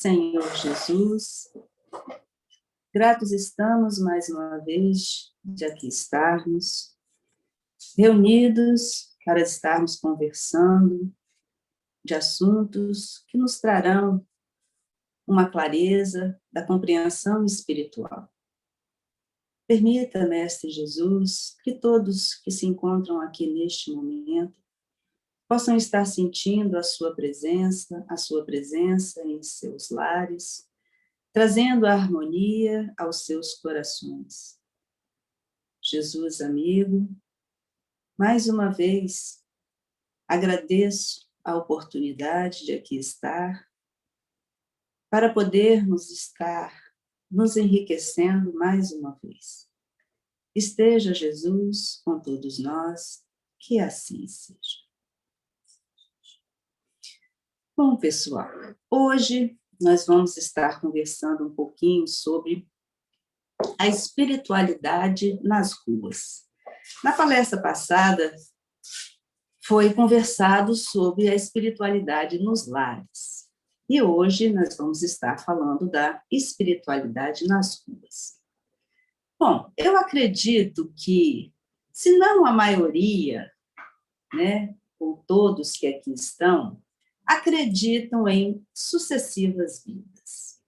Senhor Jesus, gratos estamos mais uma vez de aqui estarmos, reunidos para estarmos conversando de assuntos que nos trarão uma clareza da compreensão espiritual. Permita, Mestre Jesus, que todos que se encontram aqui neste momento possam estar sentindo a sua presença em seus lares, trazendo a harmonia aos seus corações. Jesus, amigo, mais uma vez, agradeço a oportunidade de aqui estar, para podermos estar nos enriquecendo mais uma vez. Esteja Jesus com todos nós, que assim seja. Bom, pessoal, hoje nós vamos estar conversando um pouquinho sobre a espiritualidade nas ruas. Na palestra passada, foi conversado sobre a espiritualidade nos lares. E hoje nós vamos estar falando da espiritualidade nas ruas. Bom, eu acredito que, se não a maioria, ou todos que aqui estão, acreditam em sucessivas vidas.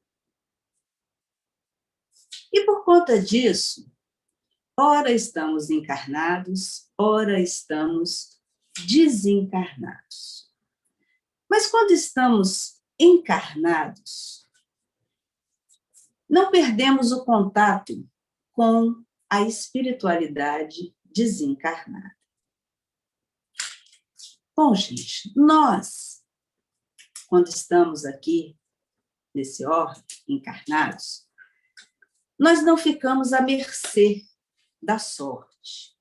E por conta disso, ora estamos encarnados, ora estamos desencarnados. Mas quando estamos encarnados, não perdemos o contato com a espiritualidade desencarnada. Bom, gente, nós, quando estamos aqui, nesse órgão, encarnados, nós não ficamos à mercê da sorte.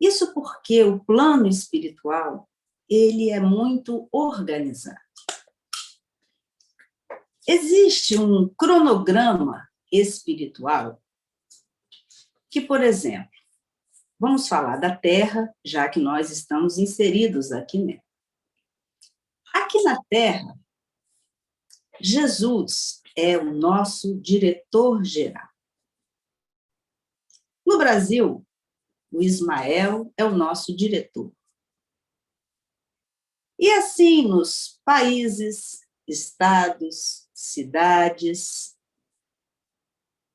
Isso porque o plano espiritual, ele é muito organizado. Existe um cronograma espiritual que, por exemplo, vamos falar da Terra, já que nós estamos inseridos aqui nela. Aqui na Terra, Jesus é o nosso diretor-geral. No Brasil, o Ismael é o nosso diretor. E assim nos países, estados, cidades,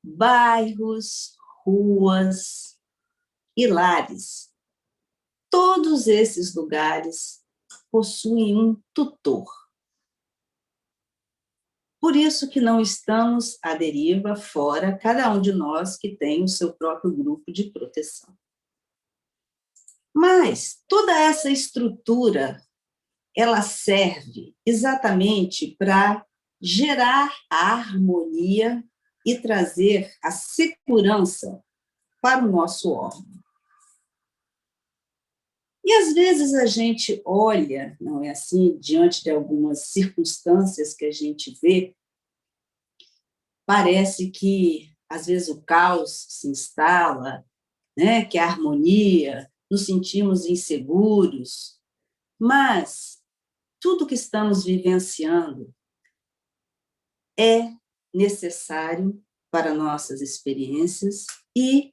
bairros, ruas e lares. Todos esses lugares possuem um tutor. Por isso que não estamos à deriva fora, cada um de nós que tem o seu próprio grupo de proteção. Mas toda essa estrutura, ela serve exatamente para gerar a harmonia e trazer a segurança para o nosso órgão. E às vezes a gente olha, não é assim, diante de algumas circunstâncias que a gente vê, parece que às vezes o caos se instala, que a harmonia, nos sentimos inseguros, mas tudo que estamos vivenciando é necessário para nossas experiências e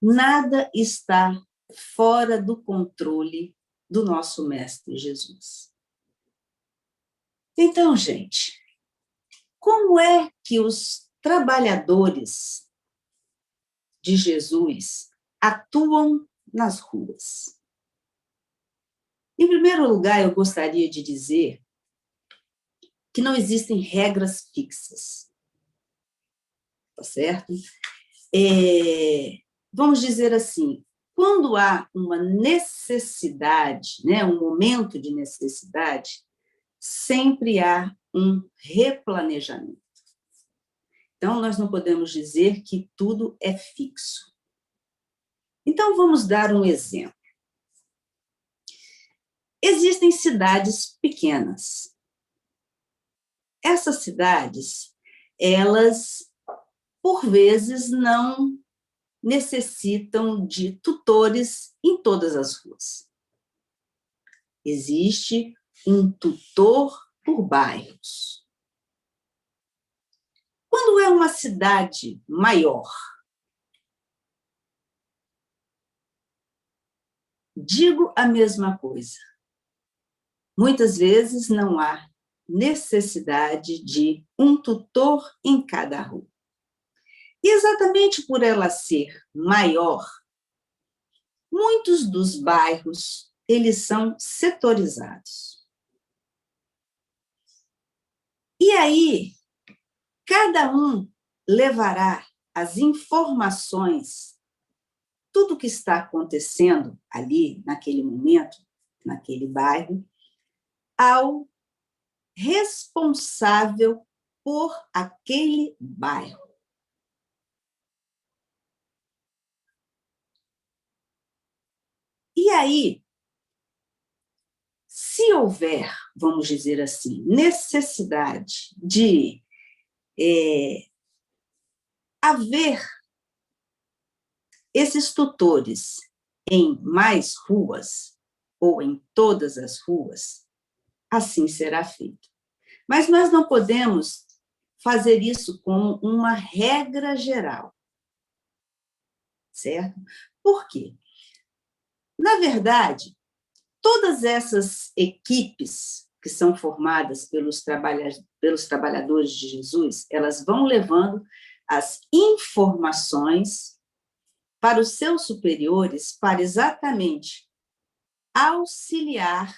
nada está fora do controle do nosso Mestre Jesus. Então, gente, como é que os trabalhadores de Jesus atuam nas ruas? Em primeiro lugar, eu gostaria de dizer que não existem regras fixas, tá certo? Vamos dizer assim, quando há uma necessidade, um momento de necessidade, sempre há um replanejamento. Então, nós não podemos dizer que tudo é fixo. Então, vamos dar um exemplo. Existem cidades pequenas. Essas cidades, elas, por vezes, não necessitam de tutores em todas as ruas. Existe um tutor por bairros. Quando é uma cidade maior, digo a mesma coisa. Muitas vezes não há necessidade de um tutor em cada rua. E exatamente por ela ser maior, muitos dos bairros, eles são setorizados. E aí, cada um levará as informações, tudo o que está acontecendo ali, naquele momento, naquele bairro, ao responsável por aquele bairro. E aí, se houver, vamos dizer assim, necessidade de haver esses tutores em mais ruas, ou em todas as ruas, assim será feito. Mas nós não podemos fazer isso como uma regra geral, certo? Por quê? Na verdade, todas essas equipes que são formadas pelos trabalhadores de Jesus, elas vão levando as informações para os seus superiores para exatamente auxiliar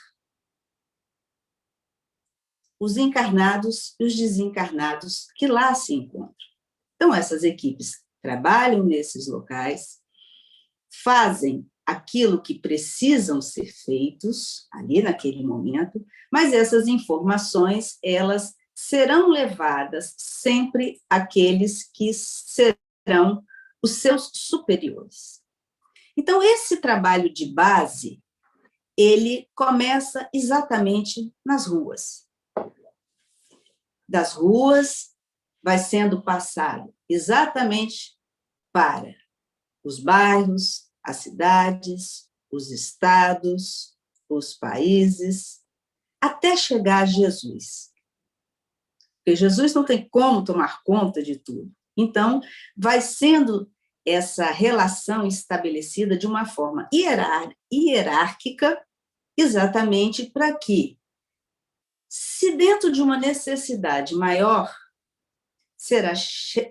os encarnados e os desencarnados que lá se encontram. Então, essas equipes trabalham nesses locais, fazem aquilo que precisam ser feitos ali naquele momento, mas essas informações, elas serão levadas sempre àqueles que serão os seus superiores. Então, esse trabalho de base, ele começa exatamente nas ruas. Das ruas, vai sendo passado exatamente para os bairros, as cidades, os estados, os países, até chegar a Jesus. Porque Jesus não tem como tomar conta de tudo. Então, vai sendo essa relação estabelecida de uma forma hierárquica, exatamente para que, se dentro de uma necessidade maior,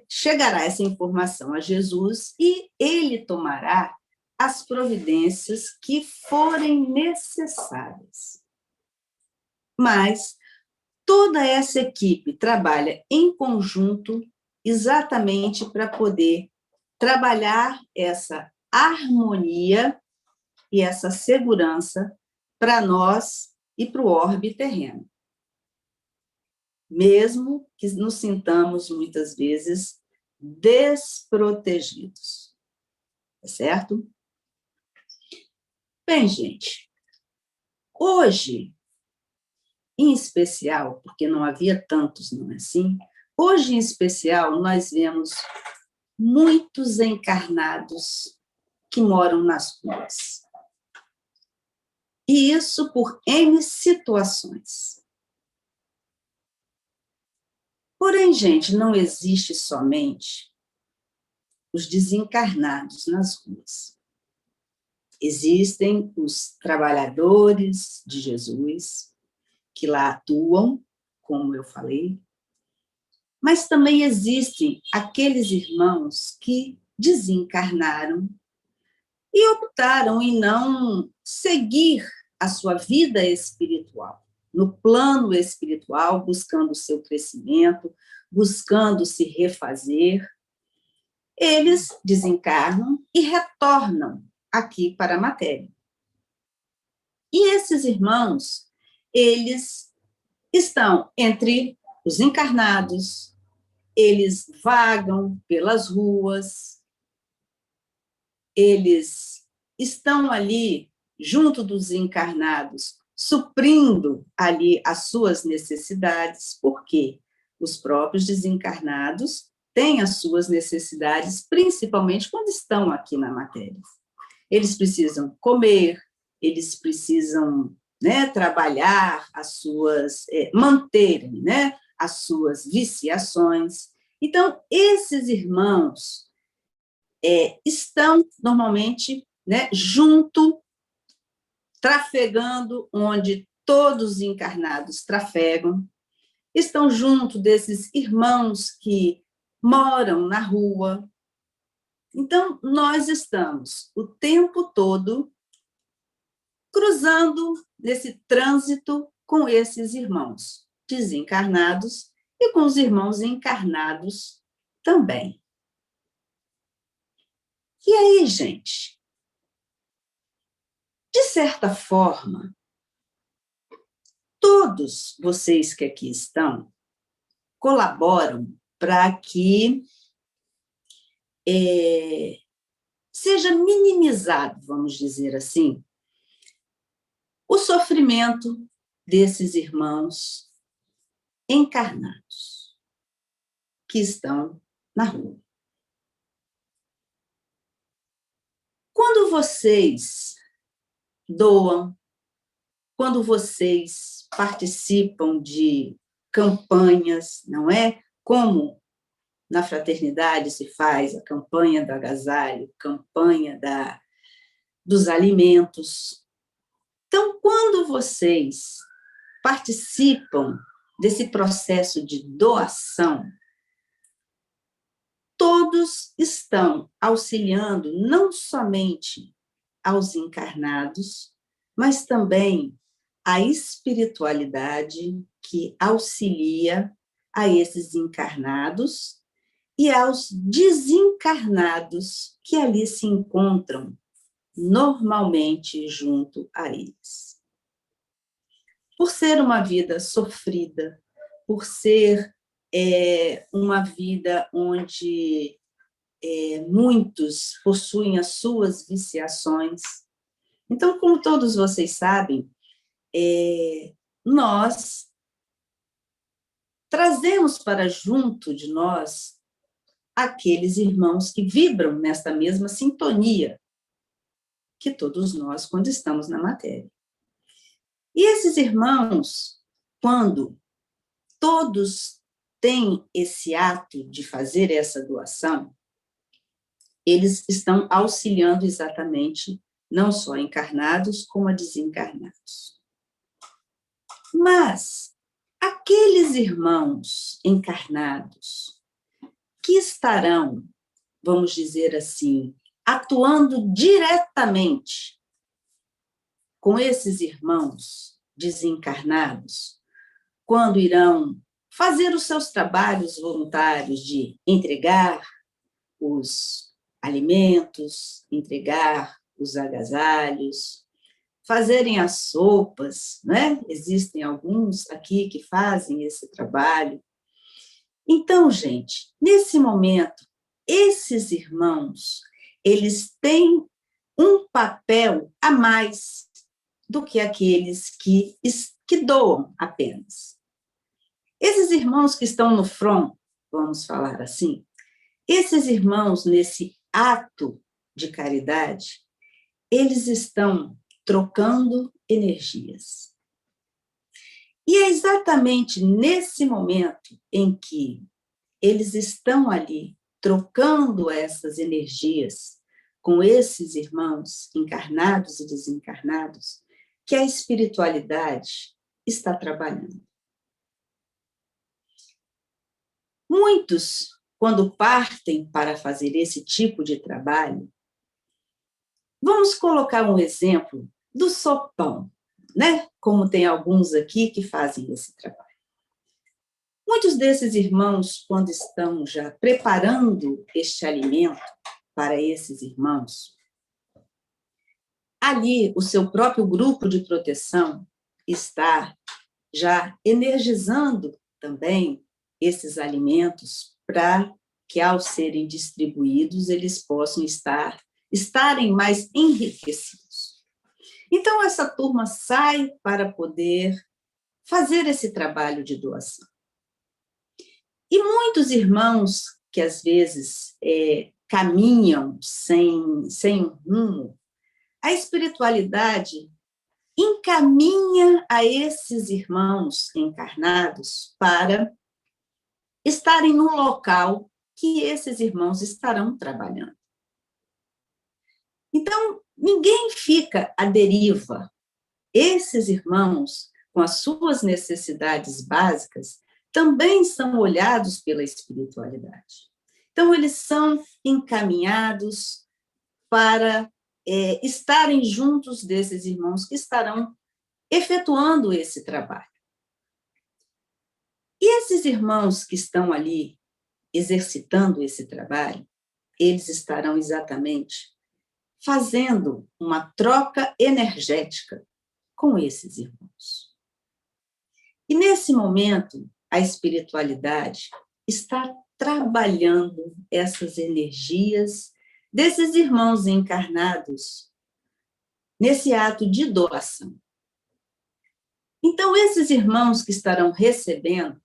chegará essa informação a Jesus e ele tomará as providências que forem necessárias. Mas toda essa equipe trabalha em conjunto exatamente para poder trabalhar essa harmonia e essa segurança para nós e para o orbe terreno. Mesmo que nos sintamos, muitas vezes, desprotegidos. Tá certo? Bem, gente, hoje, em especial, porque não havia tantos, não é assim? Hoje, em especial, nós vemos muitos encarnados que moram nas ruas. E isso por N situações. Porém, gente, não existe somente os desencarnados nas ruas. Existem os trabalhadores de Jesus, que lá atuam, como eu falei, mas também existem aqueles irmãos que desencarnaram e optaram em não seguir a sua vida espiritual, no plano espiritual, buscando o seu crescimento, buscando se refazer. Eles desencarnam e retornam aqui para a matéria. E esses irmãos, eles estão entre os encarnados, eles vagam pelas ruas, eles estão ali junto dos encarnados, suprindo ali as suas necessidades, porque os próprios desencarnados têm as suas necessidades, principalmente quando estão aqui na matéria. Eles precisam comer, eles precisam, né, trabalhar as suas, manterem, né, as suas viciações, Então, esses irmãos estão, normalmente, né, junto, trafegando onde todos os encarnados trafegam, estão junto desses irmãos que moram na rua. Então, nós estamos o tempo todo cruzando nesse trânsito com esses irmãos desencarnados e com os irmãos encarnados também. E aí, gente, de certa forma, todos vocês que aqui estão colaboram para que seja minimizado, vamos dizer assim, o sofrimento desses irmãos encarnados que estão na rua. Quando vocês doam, quando vocês participam de campanhas, não é? Como na fraternidade se faz a campanha do agasalho, campanha dos alimentos. Então, quando vocês participam desse processo de doação, todos estão auxiliando não somente aos encarnados, mas também à espiritualidade que auxilia a esses encarnados e aos desencarnados que ali se encontram normalmente junto a eles. Por ser uma vida sofrida, por ser uma vida onde muitos possuem as suas viciações. Então, como todos vocês sabem, nós trazemos para junto de nós aqueles irmãos que vibram nesta mesma sintonia que todos nós quando estamos na matéria. E esses irmãos, quando todos têm esse ato de fazer essa doação, eles estão auxiliando exatamente não só encarnados, como a desencarnados. Mas aqueles irmãos encarnados que estarão, vamos dizer assim, atuando diretamente com esses irmãos desencarnados, quando irão fazer os seus trabalhos voluntários de entregar os alimentos, entregar os agasalhos, fazerem as sopas, né? Existem alguns aqui que fazem esse trabalho. Então, gente, nesse momento, esses irmãos, eles têm um papel a mais do que aqueles que doam apenas. Esses irmãos que estão no front, vamos falar assim, esses irmãos, nesse ato de caridade, eles estão trocando energias. E é exatamente nesse momento em que eles estão ali trocando essas energias com esses irmãos encarnados e desencarnados, que a espiritualidade está trabalhando. Muitos, quando partem para fazer esse tipo de trabalho, vamos colocar um exemplo do sopão, né? Como tem alguns aqui que fazem esse trabalho. Muitos desses irmãos, quando estão já preparando este alimento para esses irmãos, ali o seu próprio grupo de proteção está já energizando também esses alimentos para que, ao serem distribuídos, eles possam estarem mais enriquecidos. Então, essa turma sai para poder fazer esse trabalho de doação. E muitos irmãos que, às vezes, caminham sem um rumo, a espiritualidade encaminha a esses irmãos encarnados para estarem no local que esses irmãos estarão trabalhando. Então, ninguém fica à deriva. Esses irmãos, com as suas necessidades básicas, também são olhados pela espiritualidade. Então, eles são encaminhados para estarem juntos desses irmãos que estarão efetuando esse trabalho. E esses irmãos que estão ali exercitando esse trabalho, eles estarão exatamente fazendo uma troca energética com esses irmãos. E nesse momento, a espiritualidade está trabalhando essas energias desses irmãos encarnados nesse ato de doação. Então, esses irmãos que estarão recebendo,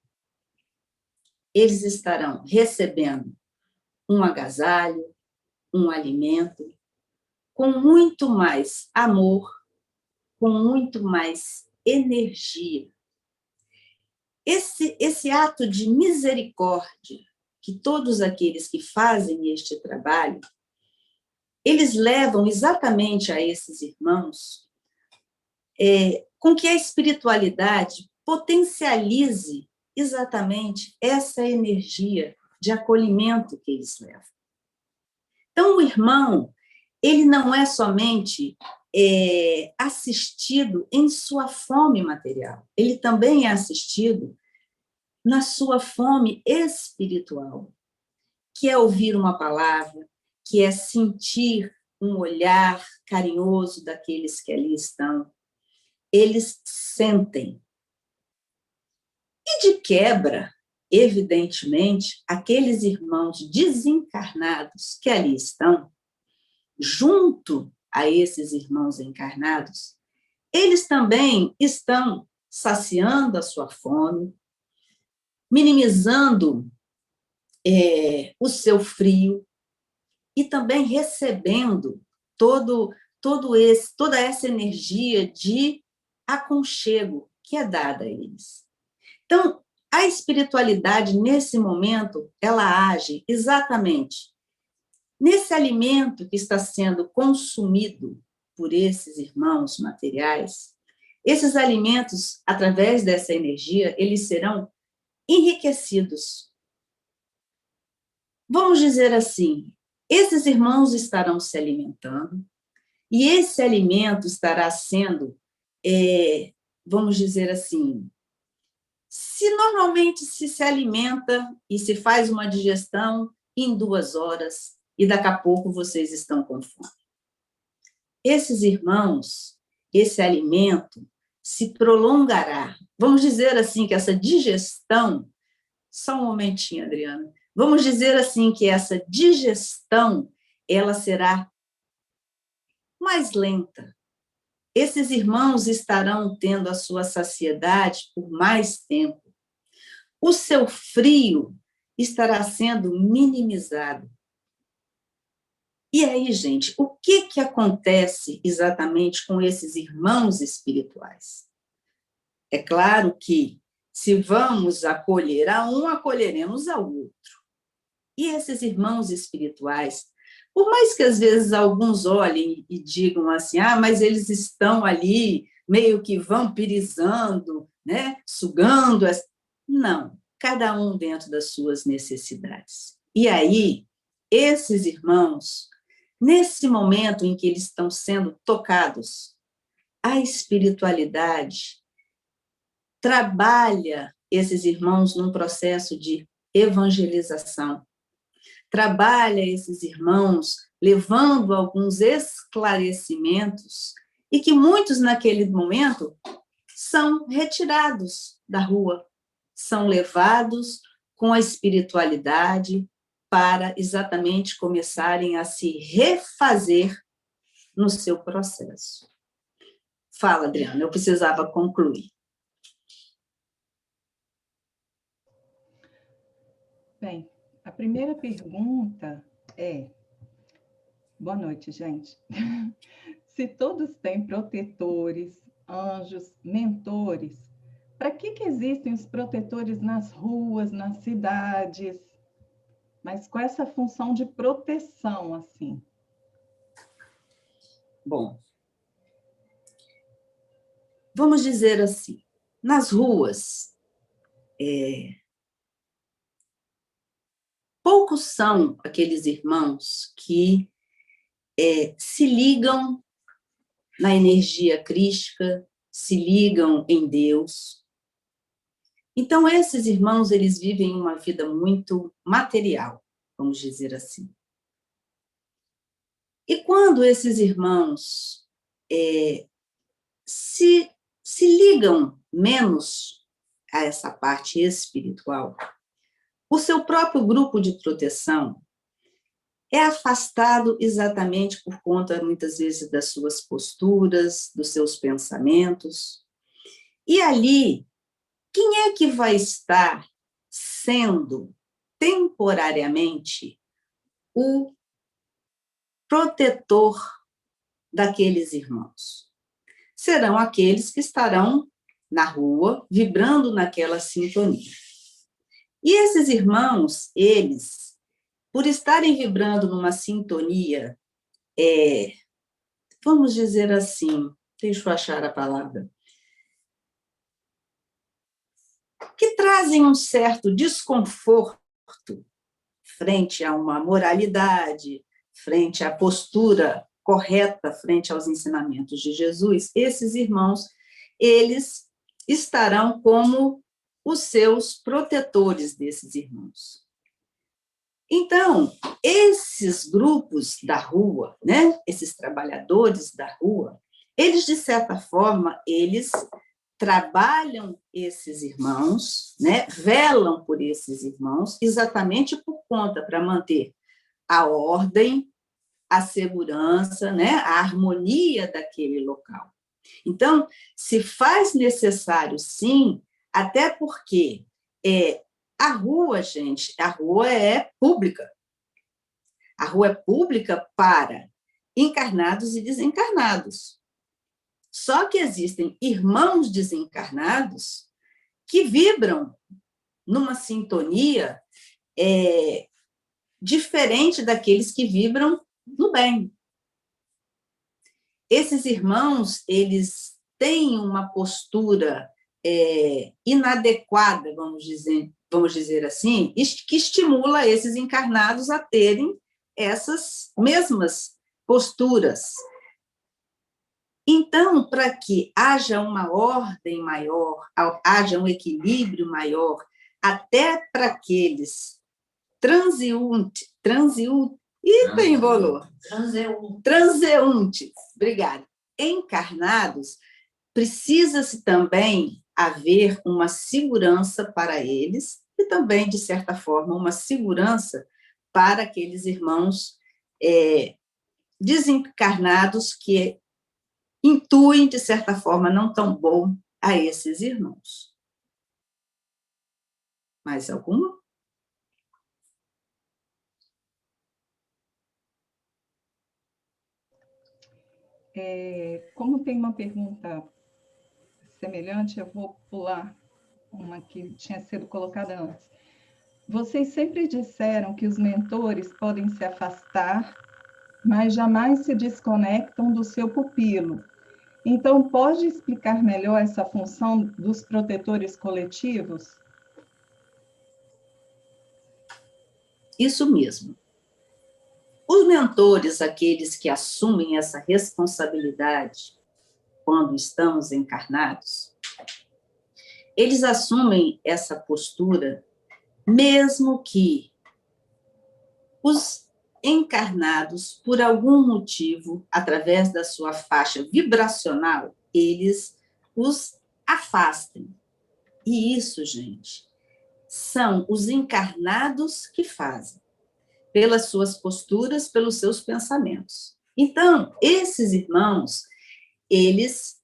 eles estarão recebendo um agasalho, um alimento, com muito mais amor, com muito mais energia. Esse ato de misericórdia que todos aqueles que fazem este trabalho, eles levam exatamente a esses irmãos com que a espiritualidade potencialize exatamente essa energia de acolhimento que eles levam. Então, o irmão, ele não é somente assistido em sua fome material, ele também é assistido na sua fome espiritual, que é ouvir uma palavra, que é sentir um olhar carinhoso daqueles que ali estão. Eles sentem. E de quebra, evidentemente, aqueles irmãos desencarnados que ali estão, junto a esses irmãos encarnados, eles também estão saciando a sua fome, minimizando o seu frio e também recebendo toda essa energia de aconchego que é dada a eles. Então, a espiritualidade, nesse momento, ela age exatamente nesse alimento que está sendo consumido por esses irmãos materiais. Esses alimentos, através dessa energia, eles serão enriquecidos. Vamos dizer assim, esses irmãos estarão se alimentando e esse alimento estará sendo, vamos dizer assim, se normalmente se alimenta e se faz uma digestão em 2 horas e daqui a pouco vocês estão com fome. Esses irmãos, esse alimento se prolongará. Vamos dizer assim que essa digestão, só um momentinho, Adriana, vamos dizer assim que essa digestão, ela será mais lenta. Esses irmãos estarão tendo a sua saciedade por mais tempo. O seu frio estará sendo minimizado. E aí, gente, o que acontece exatamente com esses irmãos espirituais? É claro que, se vamos acolher a um, acolheremos ao outro. E esses irmãos espirituais, por mais que às vezes alguns olhem e digam assim, mas eles estão ali meio que vampirizando, né, sugando. Não, cada um dentro das suas necessidades. E aí, esses irmãos, nesse momento em que eles estão sendo tocados, a espiritualidade trabalha esses irmãos num processo de evangelização, trabalha esses irmãos levando alguns esclarecimentos e que muitos naquele momento são retirados da rua, são levados com a espiritualidade para exatamente começarem a se refazer no seu processo. Fala, Adriana, eu precisava concluir. Bem, a primeira pergunta é... Boa noite, gente. Se todos têm protetores, anjos, mentores, Para que existem os protetores nas ruas, nas cidades? Mas com essa função de proteção, assim. Bom, vamos dizer assim, nas ruas, poucos são aqueles irmãos que se ligam na energia crística, se ligam em Deus. Então, esses irmãos, eles vivem uma vida muito material, vamos dizer assim. E quando esses irmãos se ligam menos a essa parte espiritual, o seu próprio grupo de proteção é afastado exatamente por conta, muitas vezes, das suas posturas, dos seus pensamentos. E ali, quem é que vai estar sendo temporariamente o protetor daqueles irmãos? Serão aqueles que estarão na rua, vibrando naquela sintonia. E esses irmãos, eles, por estarem vibrando numa sintonia, vamos dizer assim, deixa eu achar a palavra, que trazem um certo desconforto frente a uma moralidade, frente à postura correta, frente aos ensinamentos de Jesus, esses irmãos, eles estarão como os seus protetores desses irmãos. Então, esses grupos da rua, né, esses trabalhadores da rua, eles, de certa forma, eles trabalham esses irmãos, né, velam por esses irmãos, exatamente por conta, para manter a ordem, a segurança, né, a harmonia daquele local. Então, se faz necessário, sim, até porque a rua, gente, a rua é pública. A rua é pública para encarnados e desencarnados. Só que existem irmãos desencarnados que vibram numa sintonia diferente daqueles que vibram no bem. Esses irmãos, eles têm uma postura inadequada, vamos dizer assim, que estimula esses encarnados a terem essas mesmas posturas. Então, para que haja uma ordem maior, haja um equilíbrio maior, até para aqueles transeuntes, obrigada, encarnados, precisa-se também haver uma segurança para eles e também, de certa forma, uma segurança para aqueles irmãos desencarnados que intuem, de certa forma, não tão bom a esses irmãos. Mais alguma? Como tem uma pergunta semelhante, eu vou pular uma que tinha sido colocada antes. Vocês sempre disseram que os mentores podem se afastar, mas jamais se desconectam do seu pupilo. Então, pode explicar melhor essa função dos protetores coletivos? Isso mesmo. Os mentores, aqueles que assumem essa responsabilidade quando estamos encarnados, eles assumem essa postura mesmo que os encarnados, por algum motivo, através da sua faixa vibracional, eles os afastem. E isso, gente, são os encarnados que fazem, pelas suas posturas, pelos seus pensamentos. Então, esses irmãos, eles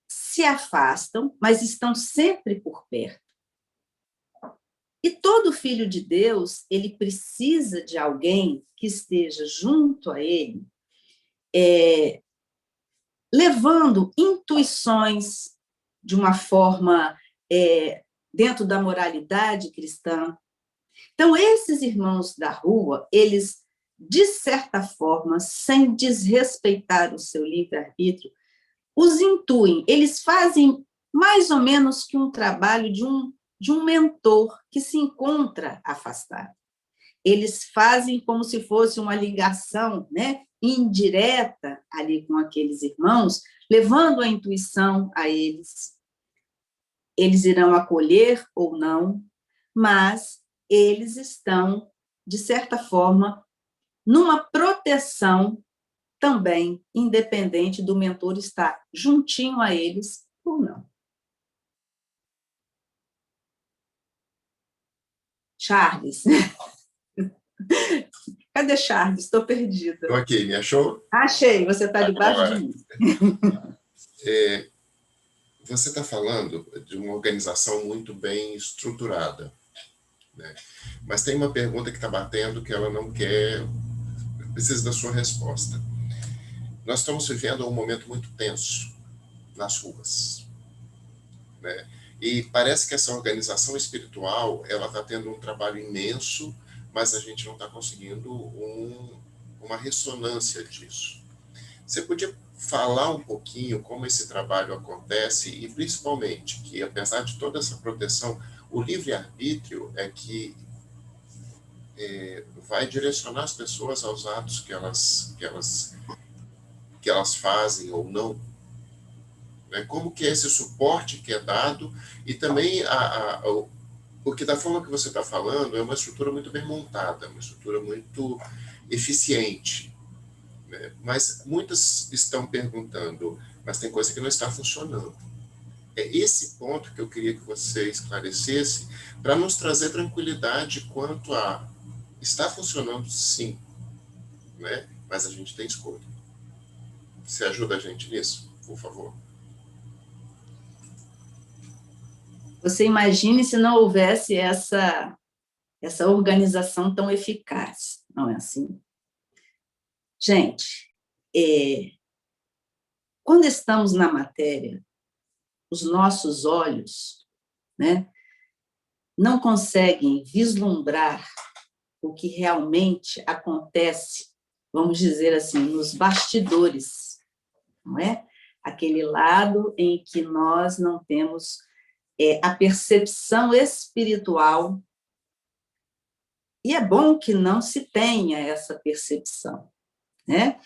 se afastam, mas estão sempre por perto. E todo filho de Deus, ele precisa de alguém que esteja junto a ele, levando intuições de uma forma dentro da moralidade cristã. Então, esses irmãos da rua, eles, de certa forma, sem desrespeitar o seu livre-arbítrio, os intuem, eles fazem mais ou menos que um trabalho de um mentor que se encontra afastado. Eles fazem como se fosse uma ligação, né, indireta ali com aqueles irmãos, levando a intuição a eles. Eles irão acolher ou não, mas eles estão, de certa forma, numa proteção também, independente do mentor estar juntinho a eles ou não. Charles. Cadê Charles? Estou perdida. Estou aqui, me achou? Achei, você está debaixo Agora, de mim. Você está falando de uma organização muito bem estruturada, né? Mas tem uma pergunta que está batendo que ela não quer, precisa da sua resposta. Nós estamos vivendo um momento muito tenso nas ruas, né? E parece que essa organização espiritual ela está tendo um trabalho imenso, mas a gente não está conseguindo uma ressonância disso. Você podia falar um pouquinho como esse trabalho acontece e, principalmente, que, apesar de toda essa proteção, o livre-arbítrio é que vai direcionar as pessoas aos atos que elas fazem ou não, né? Como que é esse suporte que é dado e também porque da forma que você está falando é uma estrutura muito bem montada, uma estrutura muito eficiente, né? Mas muitas estão perguntando, mas tem coisa que não está funcionando. É esse ponto que eu queria que você esclarecesse para nos trazer tranquilidade quanto a está funcionando sim, né? Mas a gente tem escolha. Você ajuda a gente nisso, por favor? Você imagine se não houvesse essa organização tão eficaz, não é assim? Gente, quando estamos na matéria, os nossos olhos, né, não conseguem vislumbrar o que realmente acontece, vamos dizer assim, nos bastidores, não é? Aquele lado em que nós não temos a percepção espiritual, e é bom que não se tenha essa percepção, né?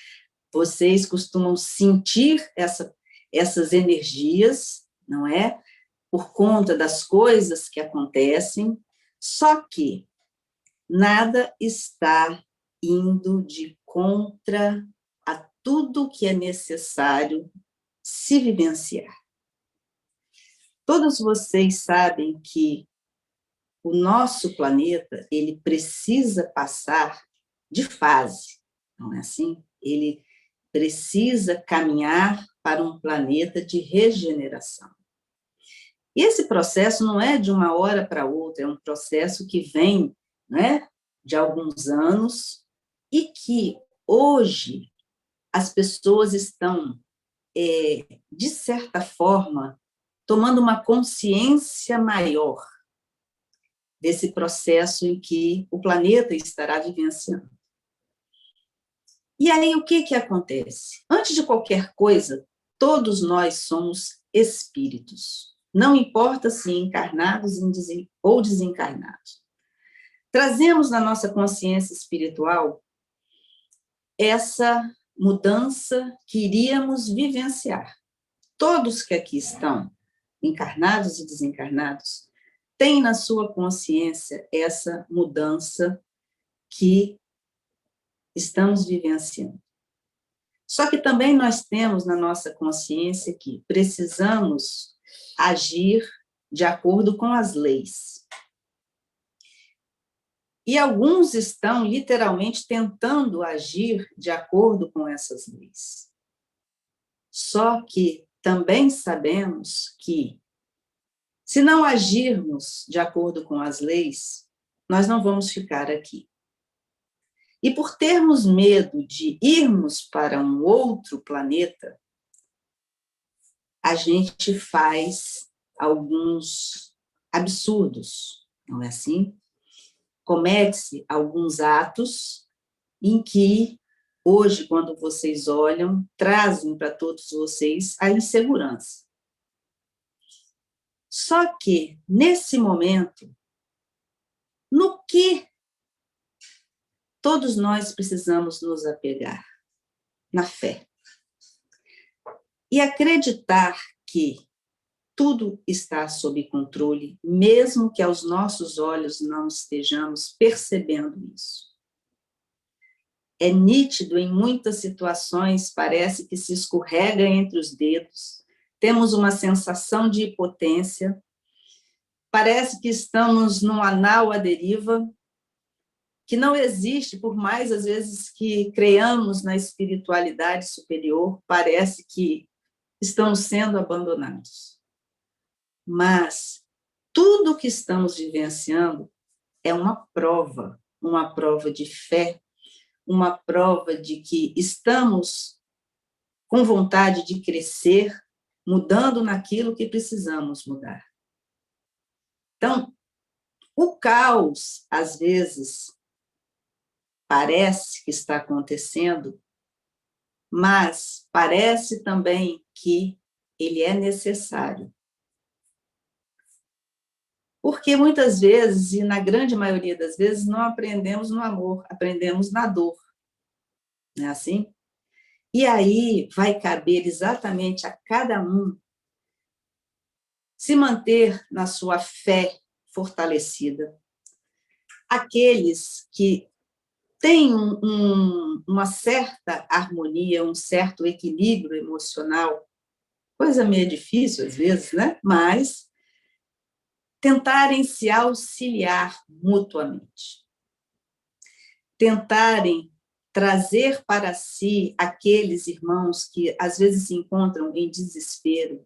Vocês costumam sentir essas energias, não é? Por conta das coisas que acontecem, só que nada está indo de contra a tudo que é necessário se vivenciar. Todos vocês sabem que o nosso planeta, ele precisa passar de fase, não é assim? Ele precisa caminhar para um planeta de regeneração. E esse processo não é de uma hora para outra, é um processo que vem, né, de alguns anos e que hoje as pessoas estão, de certa forma, tomando uma consciência maior desse processo em que o planeta estará vivenciando. E aí, o que acontece? Antes de qualquer coisa, todos nós somos espíritos. Não importa se encarnados ou desencarnados. Trazemos na nossa consciência espiritual essa mudança que iríamos vivenciar. Todos que aqui estão, encarnados e desencarnados, têm na sua consciência essa mudança que estamos vivenciando. Só que também nós temos na nossa consciência que precisamos agir de acordo com as leis. E alguns estão literalmente tentando agir de acordo com essas leis. Só que também sabemos que, se não agirmos de acordo com as leis, nós não vamos ficar aqui. E por termos medo de irmos para um outro planeta, a gente faz alguns absurdos, não é assim? Comete-se alguns atos em que, hoje, quando vocês olham, trazem para todos vocês a insegurança. Só que, nesse momento, no que todos nós precisamos nos apegar? Na fé. E acreditar que tudo está sob controle, mesmo que aos nossos olhos não estejamos percebendo isso. É nítido em muitas situações, parece que se escorrega entre os dedos, temos uma sensação de impotência, parece que estamos num anal à deriva, que não existe, por mais, às vezes, que creiamos na espiritualidade superior, parece que estamos sendo abandonados. Mas tudo que estamos vivenciando é uma prova de fé, uma prova de que estamos com vontade de crescer, mudando naquilo que precisamos mudar. Então, o caos, às vezes, parece que está acontecendo, mas parece também que ele é necessário. Porque muitas vezes, e na grande maioria das vezes, não aprendemos no amor, aprendemos na dor. Não é assim? E aí vai caber exatamente a cada um se manter na sua fé fortalecida. Aqueles que têm uma certa harmonia, um certo equilíbrio emocional, coisa meio difícil às vezes, né? Mas tentarem se auxiliar mutuamente. Tentarem trazer para si aqueles irmãos que às vezes se encontram em desespero,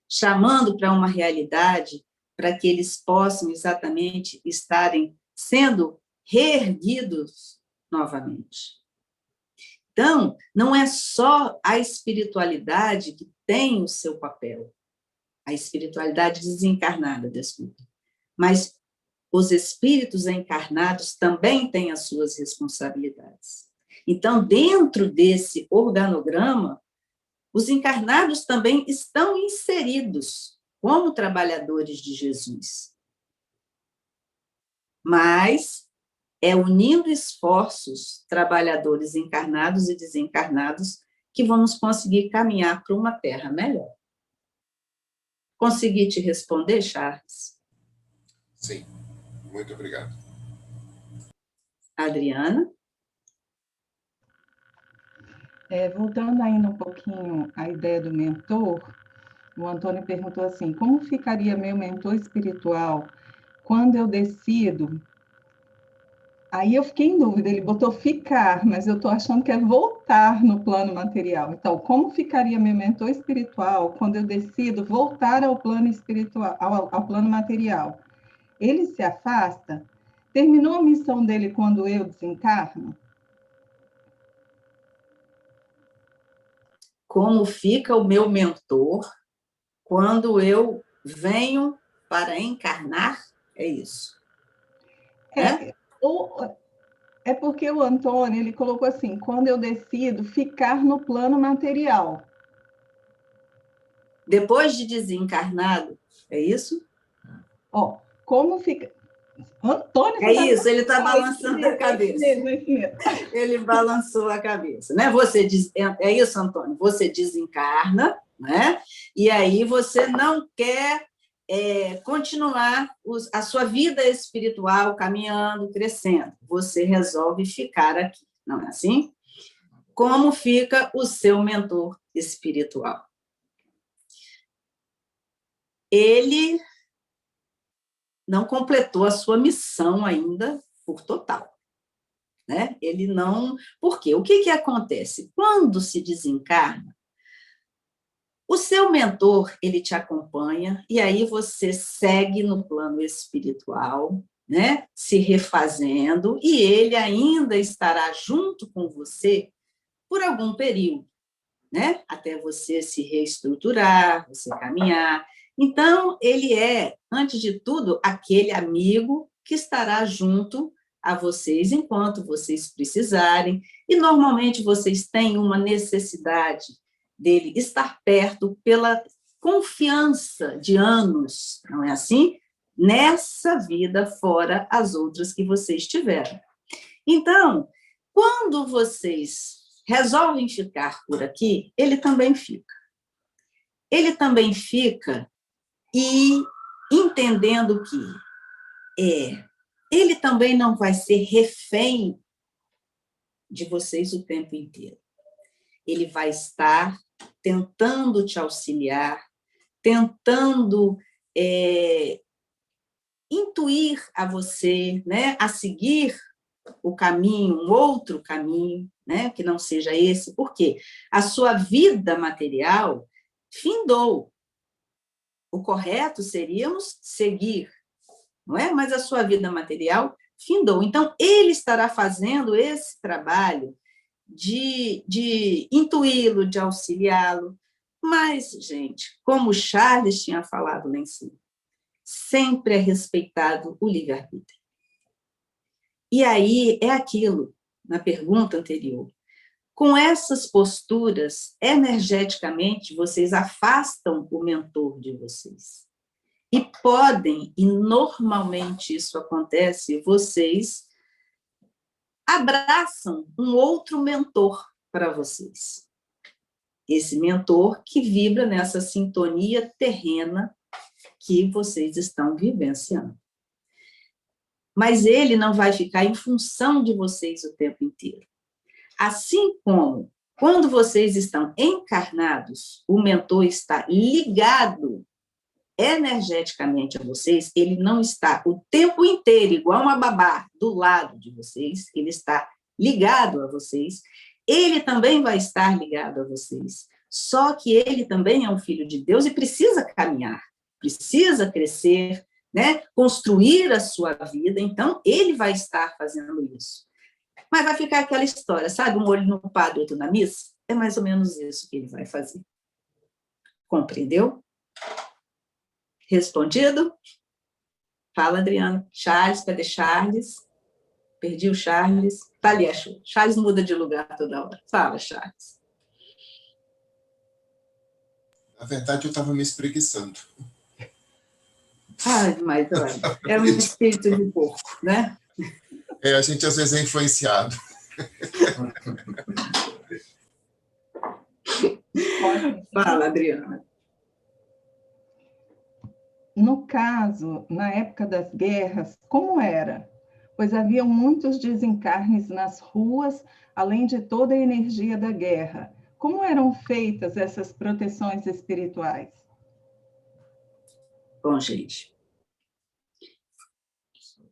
chamando para uma realidade para que eles possam exatamente estarem sendo reerguidos novamente. Então, não é só a espiritualidade que tem o seu papel, a espiritualidade desencarnada, desculpa, mas os espíritos encarnados também têm as suas responsabilidades. Então, dentro desse organograma, os encarnados também estão inseridos como trabalhadores de Jesus. Mas é unindo esforços, trabalhadores encarnados e desencarnados, que vamos conseguir caminhar para uma terra melhor. Consegui te responder, Charles? Sim, muito obrigado. Adriana? Voltando ainda um pouquinho à ideia do mentor, o Antônio perguntou assim, como ficaria meu mentor espiritual quando eu decido? Aí eu fiquei em dúvida, ele botou ficar, mas eu estou achando que é voltar no plano material. Então, como ficaria meu mentor espiritual quando eu decido voltar ao plano espiritual, ao plano material? Ele se afasta? Terminou a missão dele quando eu desencarno? Como fica o meu mentor quando eu venho para encarnar? É isso. É porque o Antônio, ele colocou assim, quando eu decido ficar no plano material. Depois de desencarnado, é isso? Como fica... Antônio, é isso, ele está balançando a cabeça. É isso mesmo. Ele balançou a cabeça, né? É isso, Antônio? Você desencarna, né? E aí você não quer continuar a sua vida espiritual caminhando, crescendo. Você resolve ficar aqui, não é assim? Como fica o seu mentor espiritual? Ele não completou a sua missão ainda por total. Né? Ele não... Por quê? O que acontece? Quando se desencarna, o seu mentor, ele te acompanha, e aí você segue no plano espiritual, né? Se refazendo, e ele ainda estará junto com você por algum período, né? Até você se reestruturar, você caminhar. Então, ele é, antes de tudo, aquele amigo que estará junto a vocês enquanto vocês precisarem, e normalmente vocês têm uma necessidade dele estar perto pela confiança de anos, não é assim? Nessa vida, fora as outras que vocês tiveram. Então, quando vocês resolvem ficar por aqui, ele também fica. Ele também fica e entendendo que ele também não vai ser refém de vocês o tempo inteiro. Ele vai estar tentando te auxiliar, tentando intuir a você, né, a seguir o caminho, um outro caminho, né, que não seja esse, porque a sua vida material findou. O correto seríamos seguir, não é? Mas a sua vida material findou. Então, ele estará fazendo esse trabalho de intuí-lo, de auxiliá-lo. Mas, gente, como o Charles tinha falado lá em cima, sempre é respeitado o livre-arbítrio. E aí é aquilo, na pergunta anterior. Com essas posturas, energeticamente, vocês afastam o mentor de vocês. E podem, e normalmente isso acontece, vocês abraçam um outro mentor para vocês. Esse mentor que vibra nessa sintonia terrena que vocês estão vivenciando. Mas ele não vai ficar em função de vocês o tempo inteiro. Assim como, quando vocês estão encarnados, o mentor está ligado energeticamente a vocês, ele não está o tempo inteiro, igual uma babá, do lado de vocês, ele está ligado a vocês, ele também vai estar ligado a vocês. Só que ele também é um filho de Deus e precisa caminhar, precisa crescer, né? Construir a sua vida, então ele vai estar fazendo isso. Mas vai ficar aquela história, sabe? Um olho no padre, outro na missa? É mais ou menos isso que ele vai fazer. Compreendeu? Respondido? Fala, Adriana. Charles, cadê Charles? Perdi o Charles. Tá ali, achou. Charles muda de lugar toda hora. Fala, Charles. Na verdade, eu estava me espreguiçando. Ai, mas olha, é um espírito de porco, né? A gente às vezes é influenciado. Fala, Adriana. No caso, na época das guerras, como era? Pois havia muitos desencarnes nas ruas, além de toda a energia da guerra. Como eram feitas essas proteções espirituais? Bom, gente,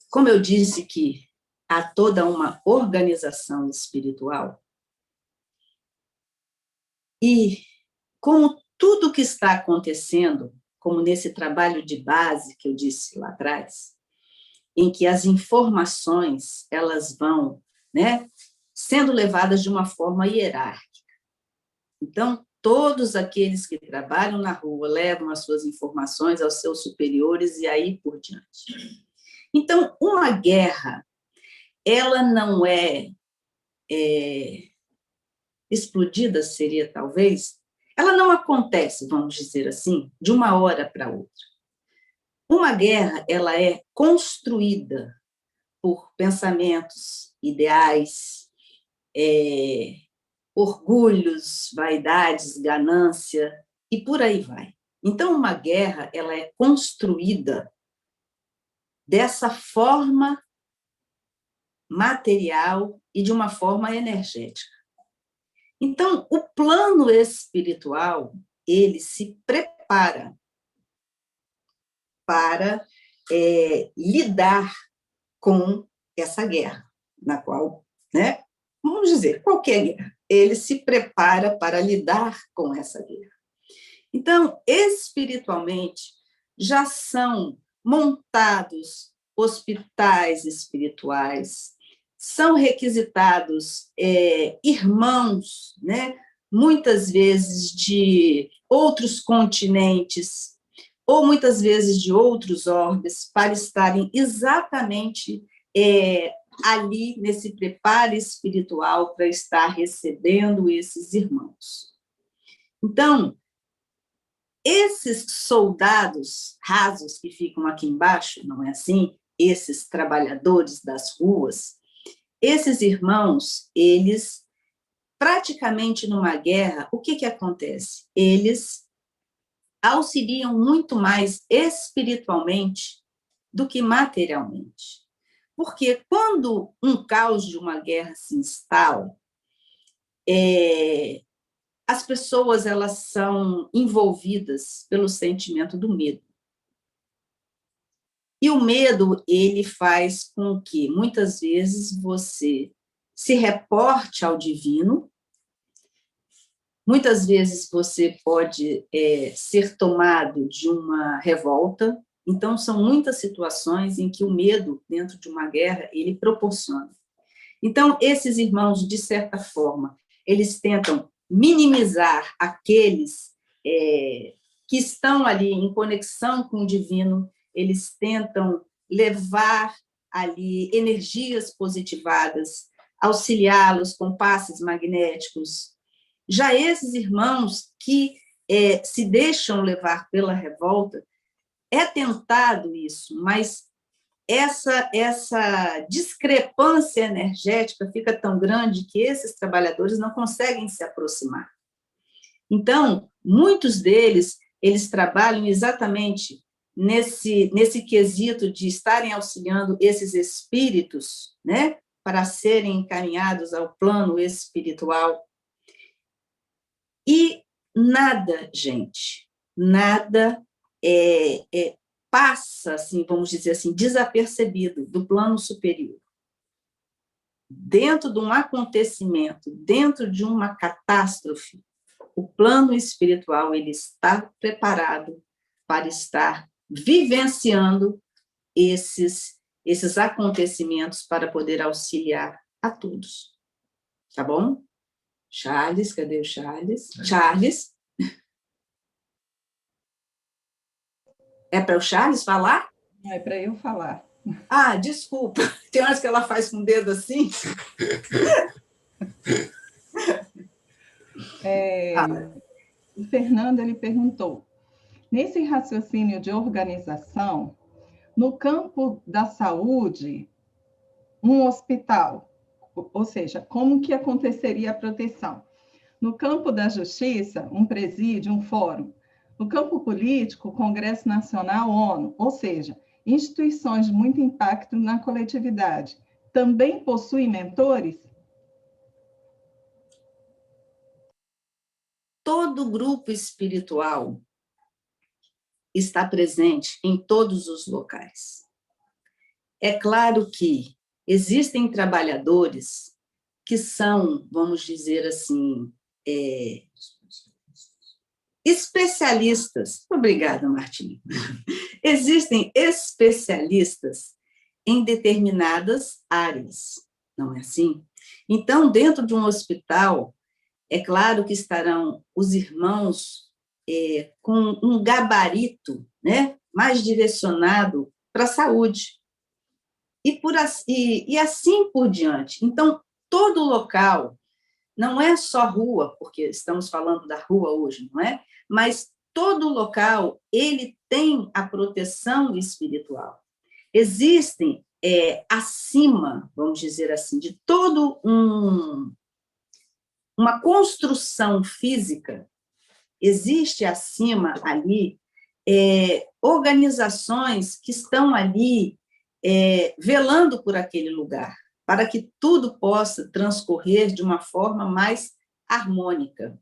como eu disse que há toda uma organização espiritual, e como tudo que está acontecendo, como nesse trabalho de base que eu disse lá atrás, em que as informações, elas vão, né, sendo levadas de uma forma hierárquica. Então, todos aqueles que trabalham na rua levam as suas informações aos seus superiores e aí por diante. Então, uma guerra, ela não é explodida, seria talvez, ela não acontece, vamos dizer assim, de uma hora para outra. Uma guerra, ela é construída por pensamentos, ideais, orgulhos, vaidades, ganância, e por aí vai. Então, uma guerra, ela é construída dessa forma material e de uma forma energética. Então, o plano espiritual, ele se prepara para lidar com essa guerra, na qual, né, vamos dizer, qualquer guerra, ele se prepara para lidar com essa guerra. Então, espiritualmente, já são montados hospitais espirituais, são requisitados irmãos, né, muitas vezes de outros continentes, ou muitas vezes de outros orbes, para estarem exatamente ali, nesse preparo espiritual, para estar recebendo esses irmãos. Então, esses soldados rasos que ficam aqui embaixo, não é assim? Esses trabalhadores das ruas, esses irmãos, eles, praticamente numa guerra, o que acontece? Eles auxiliam muito mais espiritualmente do que materialmente. Porque quando um caos de uma guerra se instala, as pessoas elas são envolvidas pelo sentimento do medo. E o medo, ele faz com que, muitas vezes, você se reporte ao divino, muitas vezes você pode ser tomado de uma revolta. Então, são muitas situações em que o medo, dentro de uma guerra, ele proporciona. Então, esses irmãos, de certa forma, eles tentam minimizar aqueles que estão ali em conexão com o divino, eles tentam levar ali energias positivadas, auxiliá-los com passes magnéticos. Já esses irmãos que se deixam levar pela revolta, é tentado isso, mas essa discrepância energética fica tão grande que esses trabalhadores não conseguem se aproximar. Então, muitos deles, eles trabalham exatamente nesse quesito de estarem auxiliando esses espíritos, né, para serem encaminhados ao plano espiritual. E nada, gente, nada passa, assim, vamos dizer assim, desapercebido do plano superior. Dentro de um acontecimento, dentro de uma catástrofe, o plano espiritual ele está preparado para estar vivenciando esses acontecimentos para poder auxiliar a todos. Tá bom? Charles, cadê o Charles? Charles? É para o Charles falar? Não, é para eu falar. Ah, desculpa. Tem horas que ela faz com o dedo assim. O Fernando, ele perguntou, nesse raciocínio de organização, no campo da saúde, um hospital, ou seja, como que aconteceria a proteção? No campo da justiça, um presídio, um fórum. No campo político, Congresso Nacional, ONU, ou seja, instituições de muito impacto na coletividade. Também possuem mentores? Todo grupo espiritual está presente em todos os locais. É claro que existem trabalhadores que são, vamos dizer assim, especialistas. Obrigada, Martinho. Existem especialistas em determinadas áreas, não é assim? Então, dentro de um hospital, é claro que estarão os irmãos com um gabarito, né, mais direcionado para a saúde. E assim por diante. Então, todo local, não é só rua, porque estamos falando da rua hoje, não é? Mas todo local, ele tem a proteção espiritual. Existem acima, vamos dizer assim, de todo uma construção física, existe acima ali organizações que estão ali velando por aquele lugar, para que tudo possa transcorrer de uma forma mais harmônica.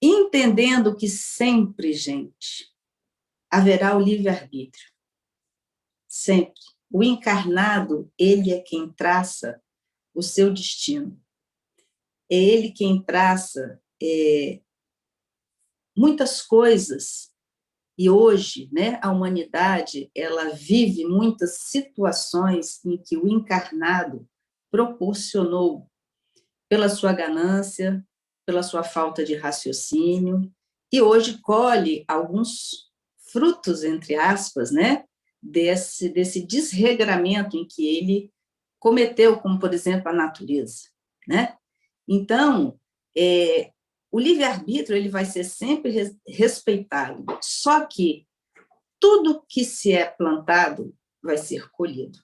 Entendendo que sempre, gente, haverá o livre-arbítrio. Sempre. O encarnado, ele é quem traça o seu destino. É ele quem traça muitas coisas. E hoje, né, a humanidade, ela vive muitas situações em que o encarnado proporcionou, pela sua ganância, pela sua falta de raciocínio, e hoje colhe alguns frutos, entre aspas, né, desse desregramento em que ele cometeu, como, por exemplo, a natureza, né? Então, o livre-arbítrio ele vai ser sempre respeitado, só que tudo que se é plantado vai ser colhido.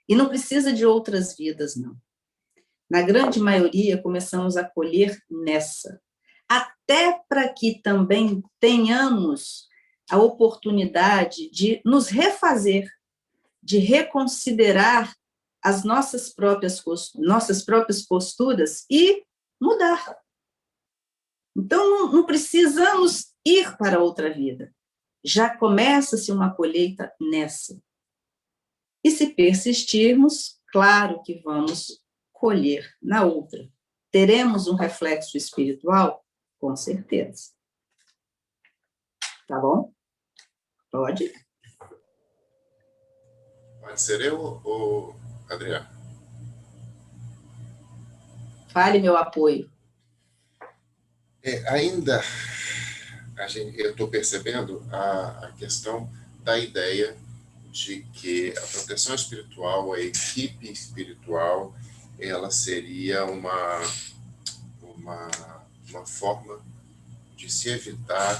E não precisa de outras vidas, não. Na grande maioria, começamos a colher nessa. Até para que também tenhamos a oportunidade de nos refazer, de reconsiderar as nossas próprias posturas e mudar. Então, não precisamos ir para outra vida. Já começa-se uma colheita nessa. E se persistirmos, claro que vamos colher na outra. Teremos um reflexo espiritual? Com certeza. Tá bom? Pode? Pode ser eu ou Adriano? Fale, meu apoio. Ainda, eu estou percebendo a questão da ideia de que a proteção espiritual, a equipe espiritual, ela seria uma forma de se evitar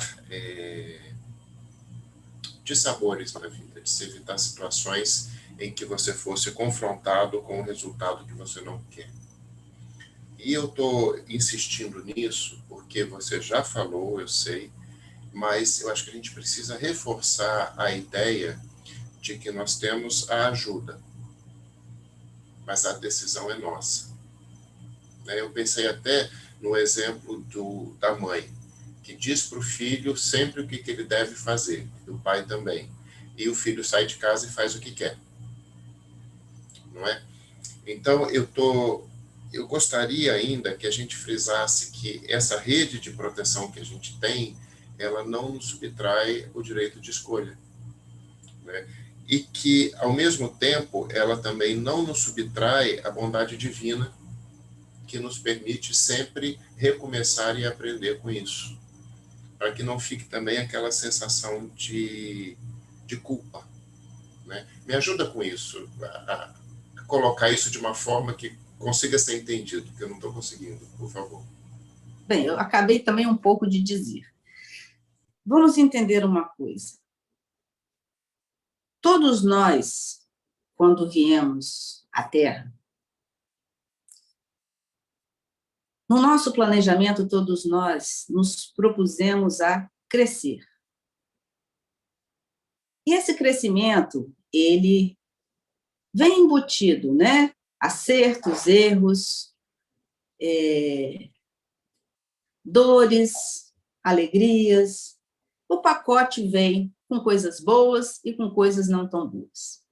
dissabores na vida, de se evitar situações em que você fosse confrontado com o resultado que você não quer. E eu estou insistindo nisso porque você já falou, eu sei, mas eu acho que a gente precisa reforçar a ideia de que nós temos a ajuda, mas a decisão é nossa. Eu pensei até no exemplo da mãe, que diz para o filho sempre o que ele deve fazer, e o pai também. E o filho sai de casa e faz o que quer. Não é? Então, eu gostaria ainda que a gente frisasse que essa rede de proteção que a gente tem, ela não nos subtrai o direito de escolha. Né? E que, ao mesmo tempo, ela também não nos subtrai a bondade divina, que nos permite sempre recomeçar e aprender com isso. Para que não fique também aquela sensação de culpa. Né? Me ajuda com isso, a colocar isso de uma forma que consiga ser entendido, que eu não estou conseguindo, por favor. Bem, eu acabei também um pouco de dizer. Vamos entender uma coisa. Todos nós, quando viemos à Terra, no nosso planejamento, todos nós nos propusemos a crescer. E esse crescimento, ele vem embutido, né? Acertos, erros, dores, alegrias. O pacote vem com coisas boas e com coisas não tão boas.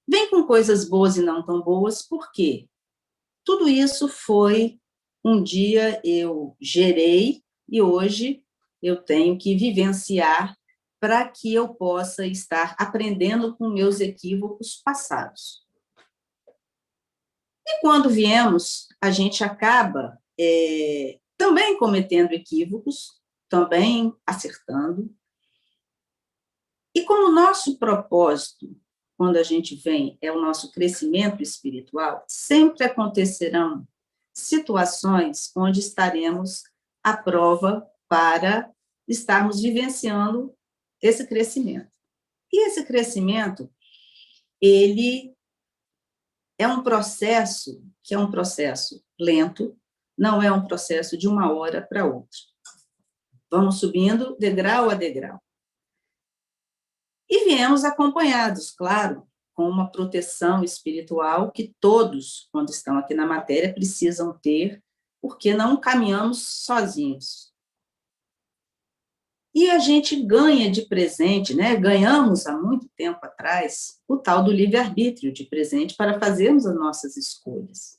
Vem com coisas boas e não tão boas, por quê? Tudo isso foi, um dia eu gerei e hoje eu tenho que vivenciar para que eu possa estar aprendendo com meus equívocos passados. E quando viemos, a gente acaba também cometendo equívocos, também acertando. E como o nosso propósito, quando a gente vem, é o nosso crescimento espiritual, sempre acontecerão situações onde estaremos à prova para estarmos vivenciando esse crescimento. E esse crescimento, ele é um processo que é um processo lento, não é um processo de uma hora para outra. Vamos subindo degrau a degrau. E viemos acompanhados, claro, com uma proteção espiritual que todos, quando estão aqui na matéria, precisam ter, porque não caminhamos sozinhos. E a gente ganha de presente, né? Ganhamos há muito tempo atrás o tal do livre-arbítrio de presente para fazermos as nossas escolhas.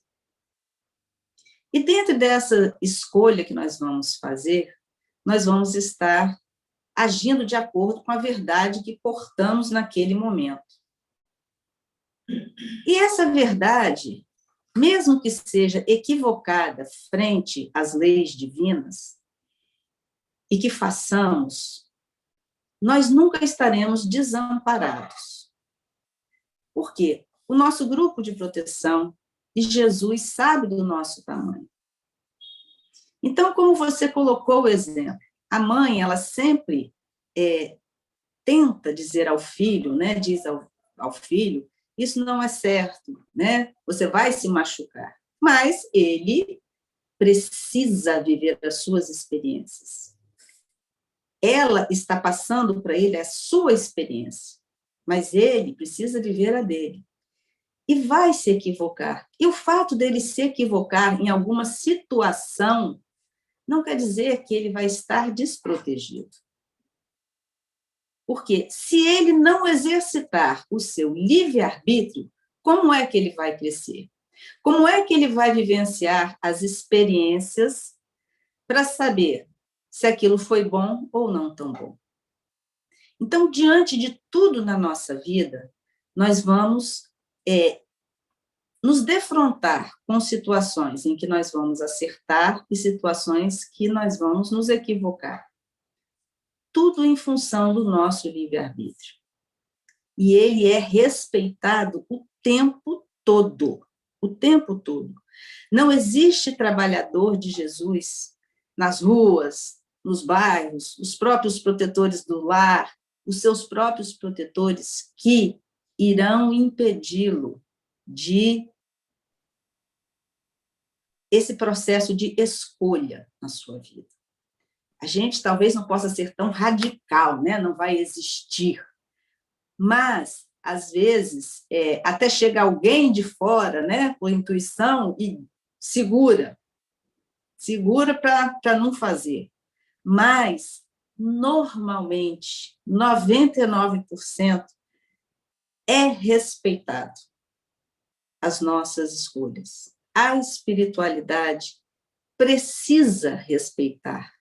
E dentro dessa escolha que nós vamos fazer, nós vamos estar agindo de acordo com a verdade que portamos naquele momento. E essa verdade, mesmo que seja equivocada frente às leis divinas, e que façamos, nós nunca estaremos desamparados. Por quê? O nosso grupo de proteção e Jesus sabe do nosso tamanho. Então, como você colocou o exemplo, a mãe, ela sempre tenta dizer ao filho, né, diz ao filho, isso não é certo, né, você vai se machucar. Mas ele precisa viver as suas experiências. Ela está passando para ele a sua experiência, mas ele precisa viver a dele. E vai se equivocar. E o fato dele se equivocar em alguma situação não quer dizer que ele vai estar desprotegido. Porque se ele não exercitar o seu livre-arbítrio, como é que ele vai crescer? Como é que ele vai vivenciar as experiências para saber se aquilo foi bom ou não tão bom? Então, diante de tudo na nossa vida, nós vamos nos defrontar com situações em que nós vamos acertar e situações que nós vamos nos equivocar. Tudo em função do nosso livre-arbítrio. E ele é respeitado o tempo todo. O tempo todo. Não existe trabalhador de Jesus nas ruas, nos bairros, os próprios protetores do lar, os seus próprios protetores que irão impedi-lo de esse processo de escolha na sua vida. A gente talvez não possa ser tão radical, né? Não vai existir. Mas, às vezes, até chega alguém de fora, né, por intuição, e segura para não fazer. Mas, normalmente, 99% é respeitado as nossas escolhas. A espiritualidade precisa respeitar.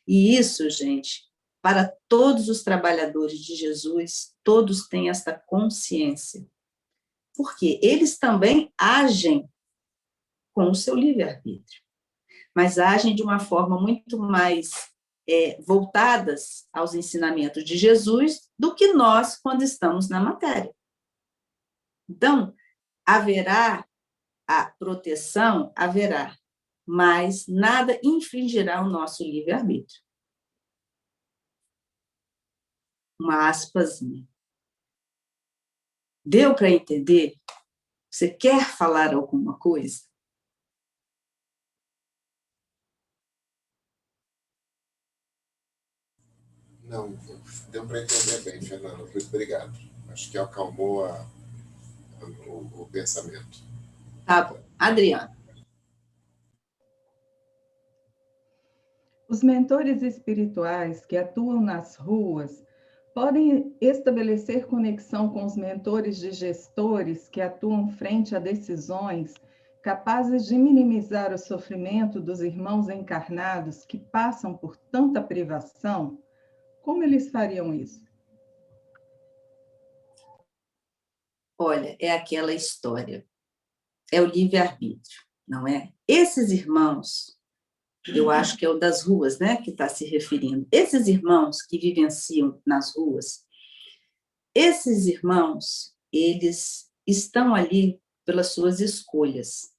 E isso, gente, para todos os trabalhadores de Jesus, todos têm essa consciência. Porque eles também agem com o seu livre-arbítrio, mas agem de uma forma muito mais voltadas aos ensinamentos de Jesus do que nós quando estamos na matéria. Então, haverá a proteção, haverá, mas nada infringirá o nosso livre-arbítrio. Uma aspazinha. Deu para entender? Você quer falar alguma coisa? Não, deu para entender bem, Fernanda. Muito obrigado. Acho que acalmou o pensamento. Tá bom. Adriana. Os mentores espirituais que atuam nas ruas podem estabelecer conexão com os mentores de gestores que atuam frente a decisões capazes de minimizar o sofrimento dos irmãos encarnados que passam por tanta privação? Como eles fariam isso? Olha, é aquela história. É o livre-arbítrio, não é? Esses irmãos, eu acho que é o das ruas, né, que está se referindo. Esses irmãos que vivenciam nas ruas, esses irmãos, eles estão ali pelas suas escolhas.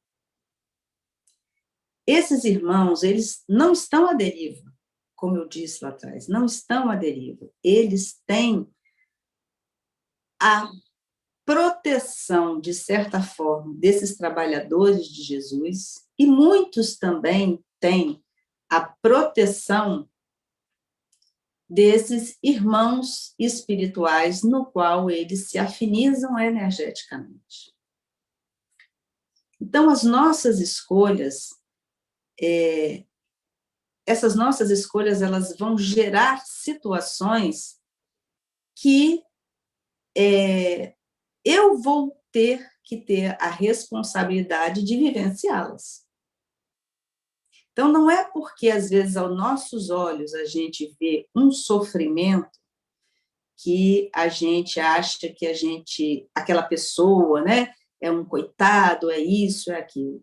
Esses irmãos, eles não estão à deriva, como eu disse lá atrás, não estão à deriva. Eles têm a proteção, de certa forma, desses trabalhadores de Jesus, e muitos também têm a proteção desses irmãos espirituais no qual eles se afinizam energeticamente. Então, as nossas escolhas, essas nossas escolhas, elas vão gerar situações que eu vou ter que ter a responsabilidade de vivenciá-las. Então, não é porque, às vezes, aos nossos olhos, a gente vê um sofrimento que a gente acha que aquela pessoa, né, é um coitado, é isso, é aquilo.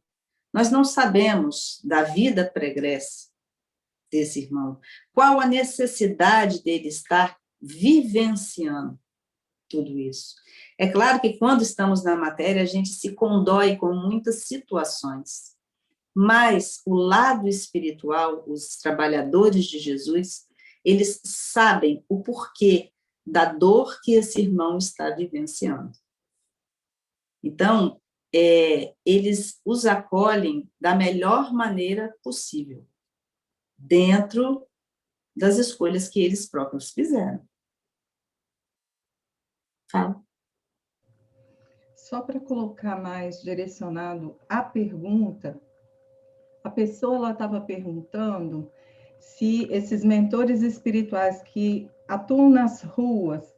Nós não sabemos da vida pregressa desse irmão? Qual a necessidade dele estar vivenciando tudo isso? É claro que quando estamos na matéria, a gente se condói com muitas situações, mas o lado espiritual, os trabalhadores de Jesus, eles sabem o porquê da dor que esse irmão está vivenciando. Então, eles os acolhem da melhor maneira possível, dentro das escolhas que eles próprios fizeram. Fala. Só para colocar mais direcionado a pergunta, a pessoa estava perguntando se esses mentores espirituais que atuam nas ruas,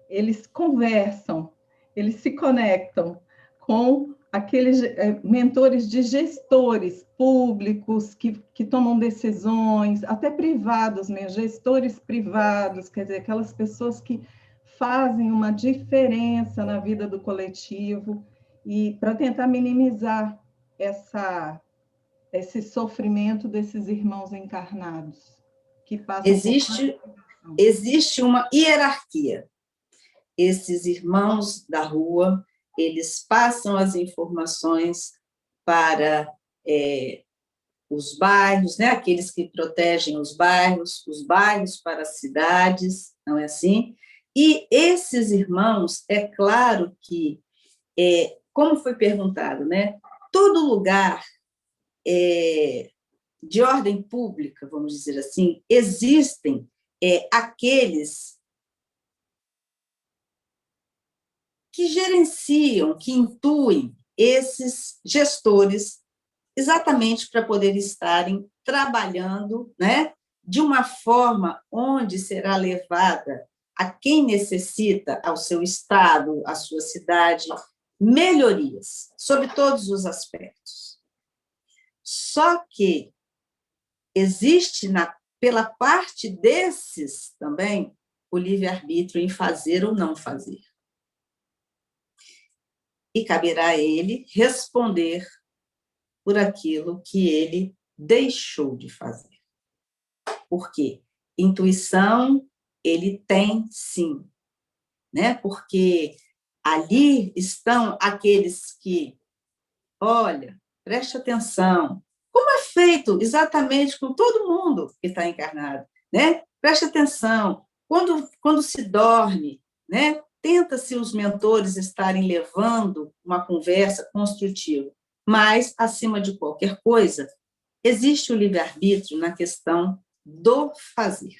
eles conversam, eles se conectam com aqueles mentores de gestores públicos que tomam decisões, até privados mesmo, gestores privados, quer dizer, aquelas pessoas que fazem uma diferença na vida do coletivo e para tentar minimizar esse sofrimento desses irmãos encarnados que passam existe uma hierarquia. Esses irmãos da rua, eles passam as informações para os bairros, né? Aqueles que protegem os bairros para as cidades, não é assim? E esses irmãos, é claro que, como foi perguntado, né? Todo lugar de ordem pública, vamos dizer assim, existem aqueles que gerenciam, que intuem esses gestores exatamente para poder estarem trabalhando, né, de uma forma onde será levada a quem necessita, ao seu estado, à sua cidade, melhorias, sobre todos os aspectos. Só que existe, pela parte desses também, o livre-arbítrio em fazer ou não fazer. E caberá a ele responder por aquilo que ele deixou de fazer. Porque intuição ele tem sim, né? Porque ali estão aqueles que, olha, preste atenção, como é feito exatamente com todo mundo que está encarnado, né? Preste atenção, quando se dorme, né? Tenta-se os mentores estarem levando uma conversa construtiva, mas, acima de qualquer coisa, existe o livre-arbítrio na questão do fazer.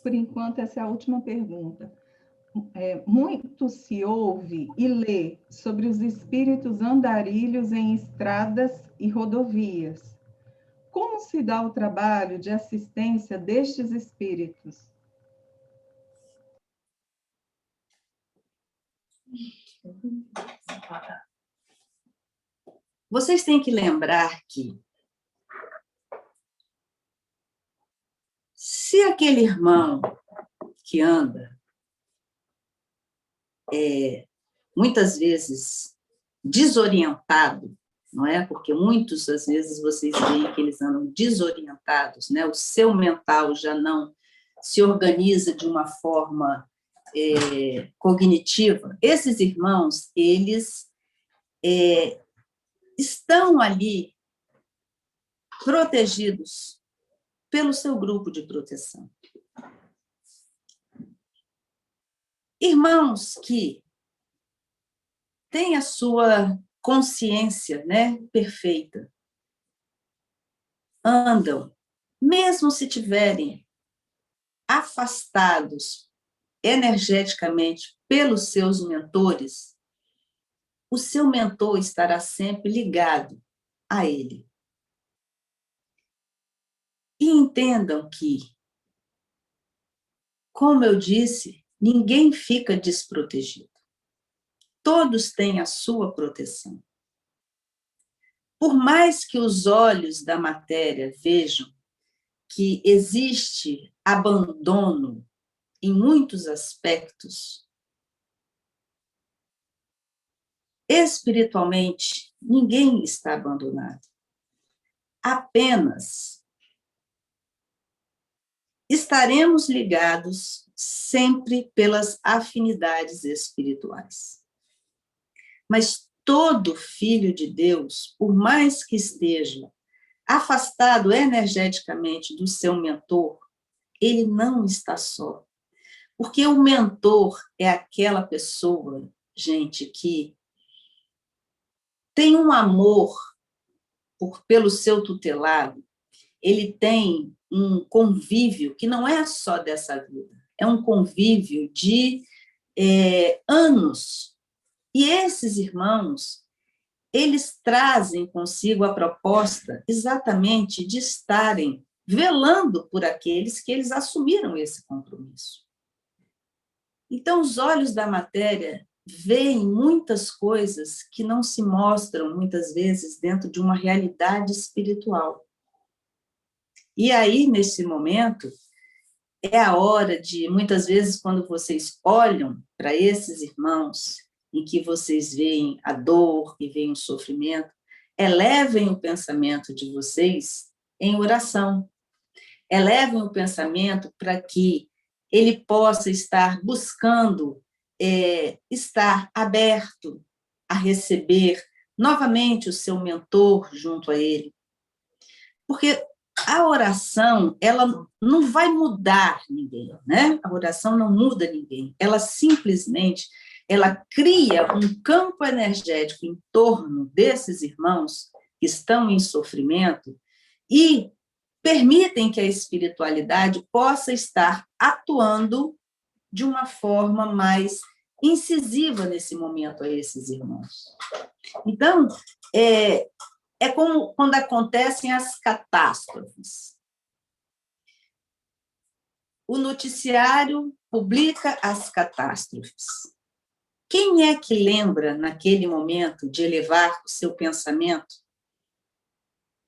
Por enquanto, essa é a última pergunta. Muito se ouve e lê sobre os espíritos andarilhos em estradas e rodovias. Como se dá o trabalho de assistência destes espíritos? Vocês têm que lembrar que, se aquele irmão que anda, muitas vezes desorientado, não é? Porque muitas às vezes vocês veem que eles andam desorientados, né? O seu mental já não se organiza de uma forma cognitiva. Esses irmãos, eles estão ali protegidos pelo seu grupo de proteção. Irmãos que têm a sua consciência, né, perfeita, andam, mesmo se tiverem afastados energeticamente pelos seus mentores, o seu mentor estará sempre ligado a ele. E entendam que, como eu disse, ninguém fica desprotegido. Todos têm a sua proteção. Por mais que os olhos da matéria vejam que existe abandono em muitos aspectos, espiritualmente, ninguém está abandonado. Apenas estaremos ligados sempre pelas afinidades espirituais. Mas todo filho de Deus, por mais que esteja afastado energeticamente do seu mentor, ele não está só. Porque o mentor é aquela pessoa, gente, que tem um amor pelo seu tutelado, ele tem um convívio que não é só dessa vida, é um convívio de anos. E esses irmãos, eles trazem consigo a proposta exatamente de estarem velando por aqueles que eles assumiram esse compromisso. Então, os olhos da matéria veem muitas coisas que não se mostram, muitas vezes, dentro de uma realidade espiritual. E aí, nesse momento, é a hora de, muitas vezes, quando vocês olham para esses irmãos, em que vocês veem a dor e veem o sofrimento, elevem o pensamento de vocês em oração. Elevem o pensamento para que ele possa estar buscando, estar aberto a receber novamente o seu mentor junto a ele. Porque a oração, ela não vai mudar ninguém, né? A oração não muda ninguém. Ela simplesmente, ela cria um campo energético em torno desses irmãos que estão em sofrimento e permitem que a espiritualidade possa estar atuando de uma forma mais incisiva nesse momento a esses irmãos. Então, é como quando acontecem as catástrofes. O noticiário publica as catástrofes. Quem é que lembra, naquele momento, de elevar o seu pensamento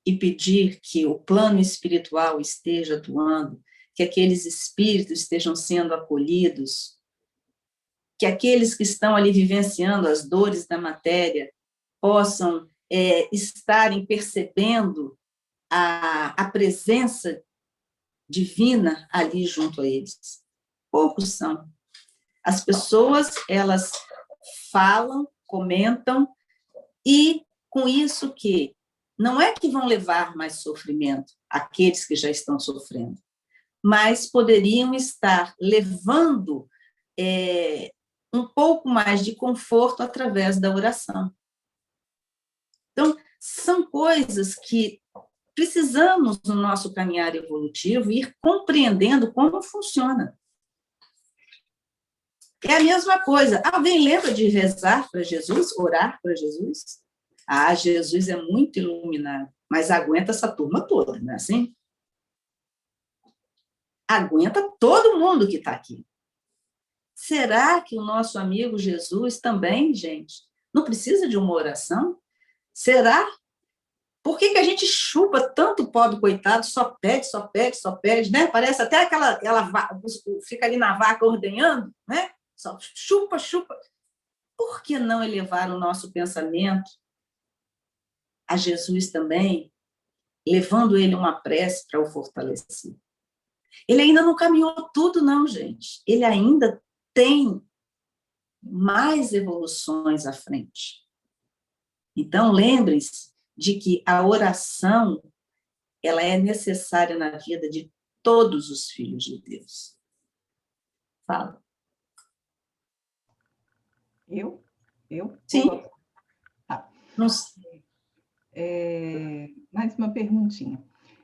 e pedir que o plano espiritual esteja atuando, que aqueles espíritos estejam sendo acolhidos, que aqueles que estão ali vivenciando as dores da matéria possam estarem percebendo a presença divina ali junto a eles? Poucos são. As pessoas, elas falam, comentam, e com isso que não é que vão levar mais sofrimento aqueles que já estão sofrendo, mas poderiam estar levando um pouco mais de conforto através da oração. Então, são coisas que precisamos, no nosso caminhar evolutivo, ir compreendendo como funciona. É a mesma coisa. Alguém lembra de rezar para Jesus, orar para Jesus? Ah, Jesus é muito iluminado, mas aguenta essa turma toda, não é assim? Aguenta todo mundo que está aqui. Será que o nosso amigo Jesus também, gente, não precisa de uma oração? Será? Por que a gente chupa tanto o pobre coitado, só pede, né? Parece até aquela fica ali na vaca ordenhando, né? Só chupa. Por que não elevar o nosso pensamento a Jesus também, levando ele uma prece para o fortalecer? Ele ainda não caminhou tudo, não, gente. Ele ainda tem mais evoluções à frente. Então, lembrem-se de que a oração, ela é necessária na vida de todos os filhos de Deus. Fala. Eu? Sim. Tá. Não sei. Mais uma perguntinha.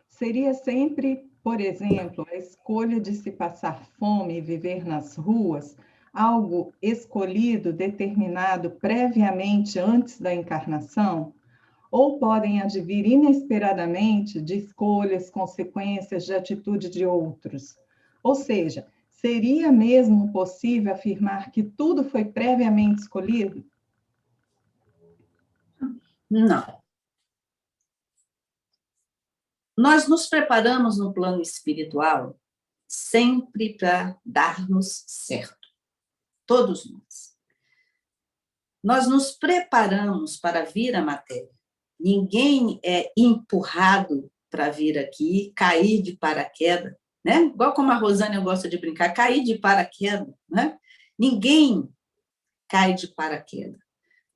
Seria sempre, por exemplo, a escolha de se passar fome e viver nas ruas algo escolhido, determinado previamente antes da encarnação? Ou podem advir inesperadamente de escolhas, consequências de atitude de outros? Ou seja, seria mesmo possível afirmar que tudo foi previamente escolhido? Não. Nós nos preparamos no plano espiritual sempre para darmos certo. Todos nós. nós nos preparamos para vir à matéria. Ninguém é empurrado para vir aqui, cair de paraquedas, né? Igual como a Rosânia gosta de brincar, cair de paraquedas, né? Ninguém cai de paraquedas.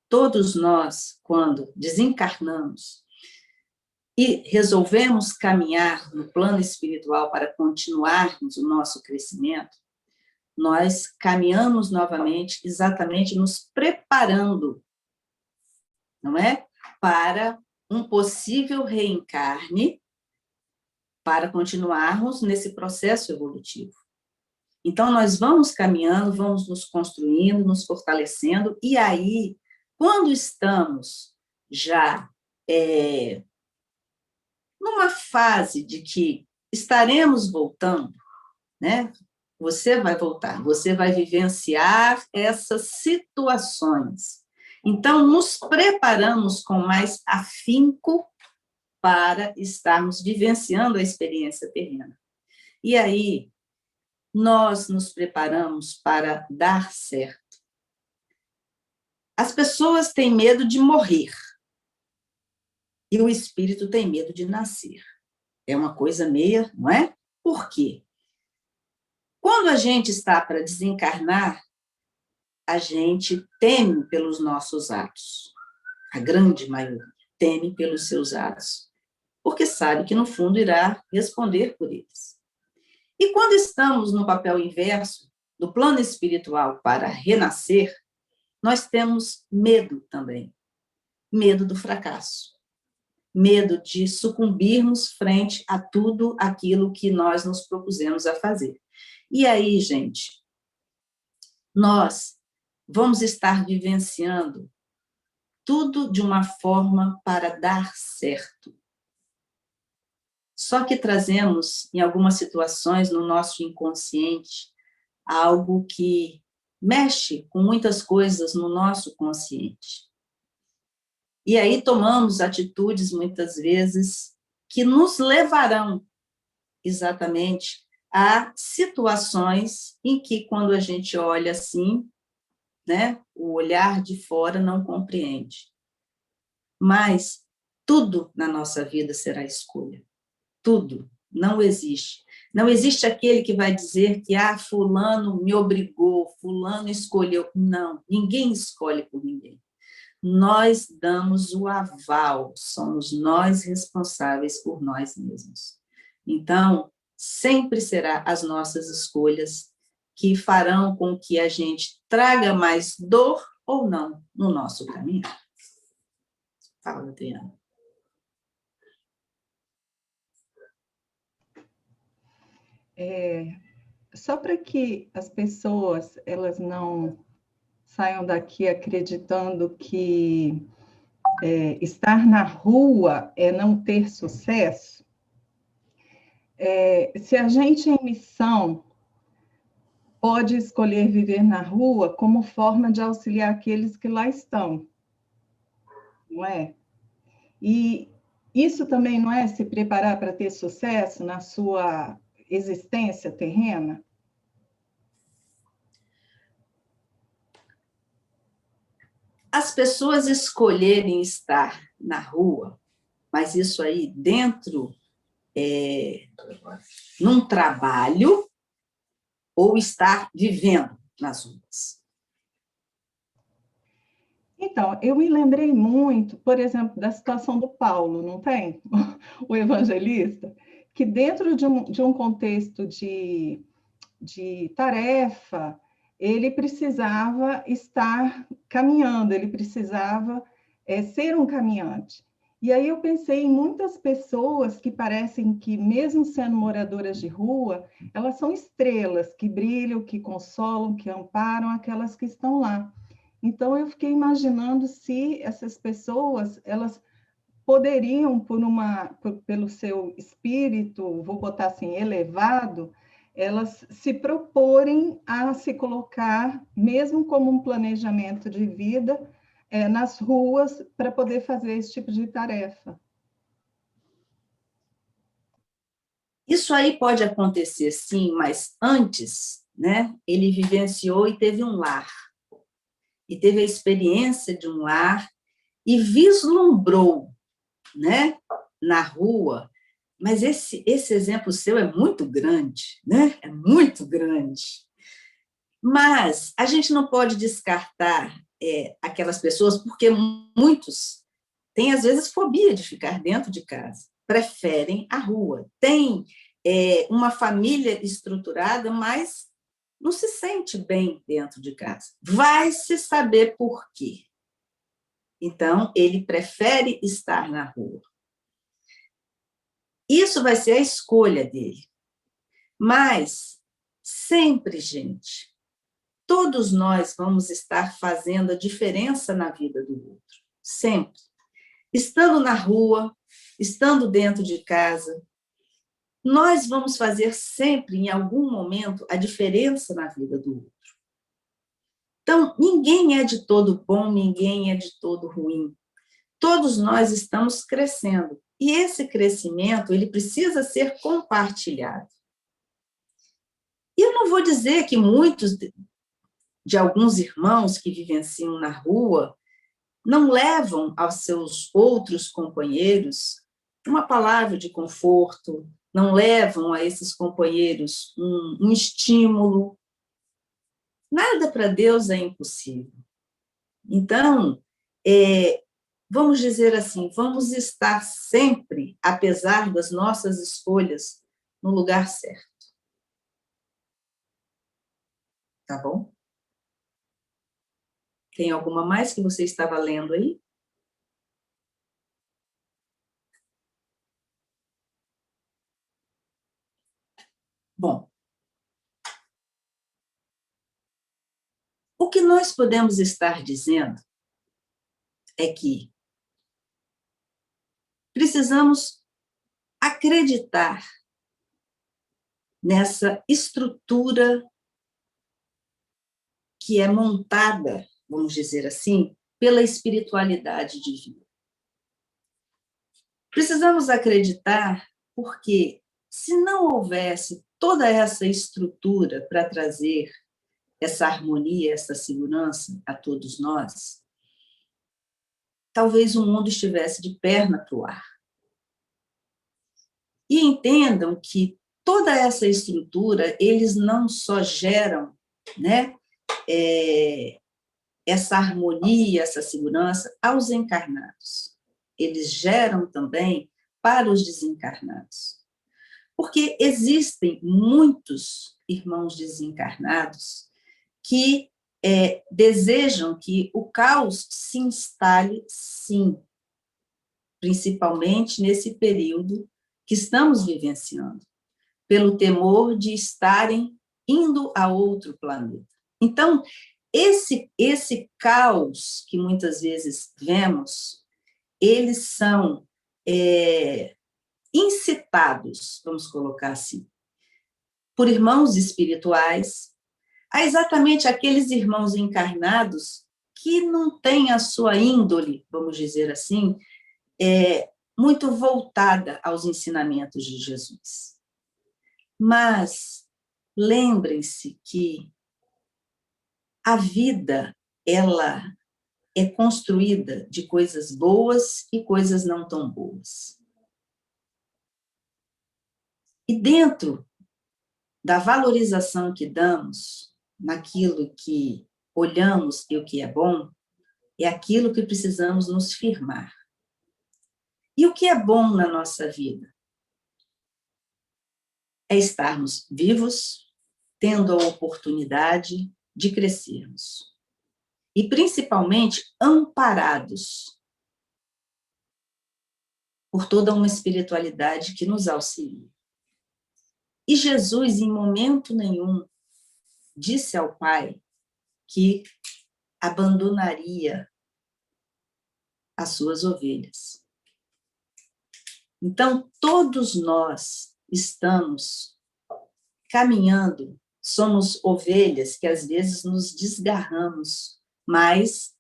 Todos nós, quando desencarnamos e resolvemos caminhar no plano espiritual para continuarmos o nosso crescimento, nós caminhamos novamente, exatamente nos preparando, não é? Para um possível reencarne, para continuarmos nesse processo evolutivo. Então, nós vamos caminhando, vamos nos construindo, nos fortalecendo, e aí, quando estamos já numa fase de que estaremos voltando, né? Você vai voltar, você vai vivenciar essas situações. Então, nos preparamos com mais afinco para estarmos vivenciando a experiência terrena. E aí, nós nos preparamos para dar certo. As pessoas têm medo de morrer, e o espírito tem medo de nascer. É uma coisa meia, não é? Por quê? Quando a gente está para desencarnar, a gente teme pelos nossos atos. A grande maioria teme pelos seus atos, porque sabe que, no fundo, irá responder por eles. E quando estamos no papel inverso, do plano espiritual para renascer, nós temos medo também. Medo do fracasso. Medo de sucumbirmos frente a tudo aquilo que nós nos propusemos a fazer. E aí, gente, nós vamos estar vivenciando tudo de uma forma para dar certo. Só que trazemos, em algumas situações, no nosso inconsciente, algo que mexe com muitas coisas no nosso consciente. E aí tomamos atitudes, muitas vezes, que nos levarão exatamente a situações em que, quando a gente olha assim, né, o olhar de fora não compreende. Mas tudo na nossa vida será escolha. Tudo. Não existe. Não existe aquele que vai dizer que fulano me obrigou, fulano escolheu. Não, ninguém escolhe por ninguém. Nós damos o aval, somos nós responsáveis por nós mesmos. Então, sempre será as nossas escolhas que farão com que a gente traga mais dor ou não no nosso caminho. Fala, Adriana. Só para que as pessoas elas não saiam daqui acreditando que estar na rua é não ter sucesso, se a gente em missão pode escolher viver na rua como forma de auxiliar aqueles que lá estão, não é? E isso também não é se preparar para ter sucesso na sua existência terrena? As pessoas escolherem estar na rua, mas isso aí dentro, num trabalho, ou estar vivendo nas ruas. Então, eu me lembrei muito, por exemplo, da situação do Paulo, não tem? O evangelista, que dentro de um contexto de tarefa, ele precisava estar caminhando, ele precisava ser um caminhante. E aí eu pensei em muitas pessoas que parecem que, mesmo sendo moradoras de rua, elas são estrelas que brilham, que consolam, que amparam aquelas que estão lá. Então, eu fiquei imaginando se essas pessoas, elas poderiam, pelo seu espírito, vou botar assim, elevado, elas se proporem a se colocar, mesmo como um planejamento de vida, nas ruas para poder fazer esse tipo de tarefa. Isso aí pode acontecer, sim, mas antes, né, ele vivenciou e teve um lar. e teve a experiência de um lar e vislumbrou, né, na rua, mas esse exemplo seu é muito grande, né? É muito grande. Mas a gente não pode descartar aquelas pessoas, porque muitos têm, às vezes, fobia de ficar dentro de casa, preferem a rua. Tem uma família estruturada, mas não se sente bem dentro de casa. Vai se saber por quê. Então, ele prefere estar na rua. Isso vai ser a escolha dele. Mas, sempre, gente, todos nós vamos estar fazendo a diferença na vida do outro. Sempre. Estando na rua, estando dentro de casa, nós vamos fazer sempre, em algum momento, a diferença na vida do outro. Então, ninguém é de todo bom, ninguém é de todo ruim. Todos nós estamos crescendo. E esse crescimento, ele precisa ser compartilhado. E eu não vou dizer que muitos de alguns irmãos que vivenciam na rua não levam aos seus outros companheiros uma palavra de conforto, não levam a esses companheiros um estímulo. Nada para Deus é impossível. Então, vamos dizer assim, vamos estar sempre, apesar das nossas escolhas, no lugar certo. Tá bom? Tem alguma mais que você estava lendo aí? Bom, o que nós podemos estar dizendo é que precisamos acreditar nessa estrutura que é montada, vamos dizer assim, pela espiritualidade divina. Precisamos acreditar porque, se não houvesse toda essa estrutura para trazer essa harmonia, essa segurança a todos nós, talvez o mundo estivesse de perna para o ar. E entendam que toda essa estrutura, eles não só geram, né, essa harmonia, essa segurança aos encarnados. Eles geram também para os desencarnados. Porque existem muitos irmãos desencarnados que desejam que o caos se instale, sim, principalmente nesse período que estamos vivenciando, pelo temor de estarem indo a outro planeta. Então, esse caos que muitas vezes vemos, eles são incitados, vamos colocar assim, por irmãos espirituais, a exatamente aqueles irmãos encarnados que não têm a sua índole, vamos dizer assim, muito voltada aos ensinamentos de Jesus. Mas lembrem-se que a vida, ela é construída de coisas boas e coisas não tão boas. E dentro da valorização que damos naquilo que olhamos e o que é bom, é aquilo que precisamos nos firmar. E o que é bom na nossa vida? É estarmos vivos, tendo a oportunidade de crescermos. E, principalmente, amparados por toda uma espiritualidade que nos auxilia. E Jesus, em momento nenhum, disse ao Pai que abandonaria as suas ovelhas. Então, todos nós estamos caminhando, somos ovelhas que às vezes nos desgarramos, mas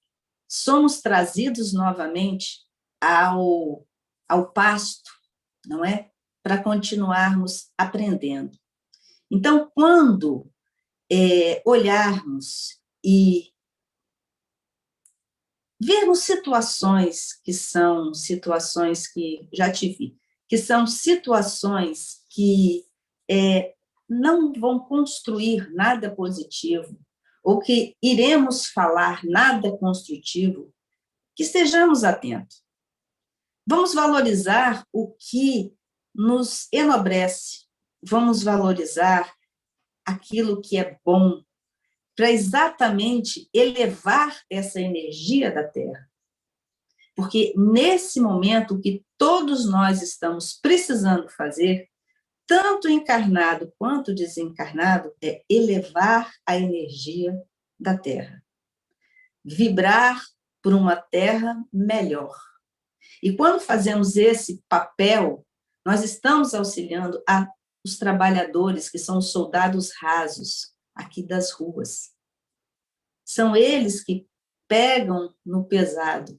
somos trazidos novamente ao pasto, não é? Para continuarmos aprendendo. Então, quando olharmos e vermos situações que são situações que já tive, que são situações que não vão construir nada positivo, ou que iremos falar nada construtivo, que estejamos atentos. Vamos valorizar o que nos enobrece, vamos valorizar aquilo que é bom, para exatamente elevar essa energia da Terra. Porque nesse momento, o que todos nós estamos precisando fazer, tanto encarnado quanto desencarnado, é elevar a energia da Terra. Vibrar por uma Terra melhor. E quando fazemos esse papel, nós estamos auxiliando os trabalhadores, que são os soldados rasos aqui das ruas. São eles que pegam no pesado.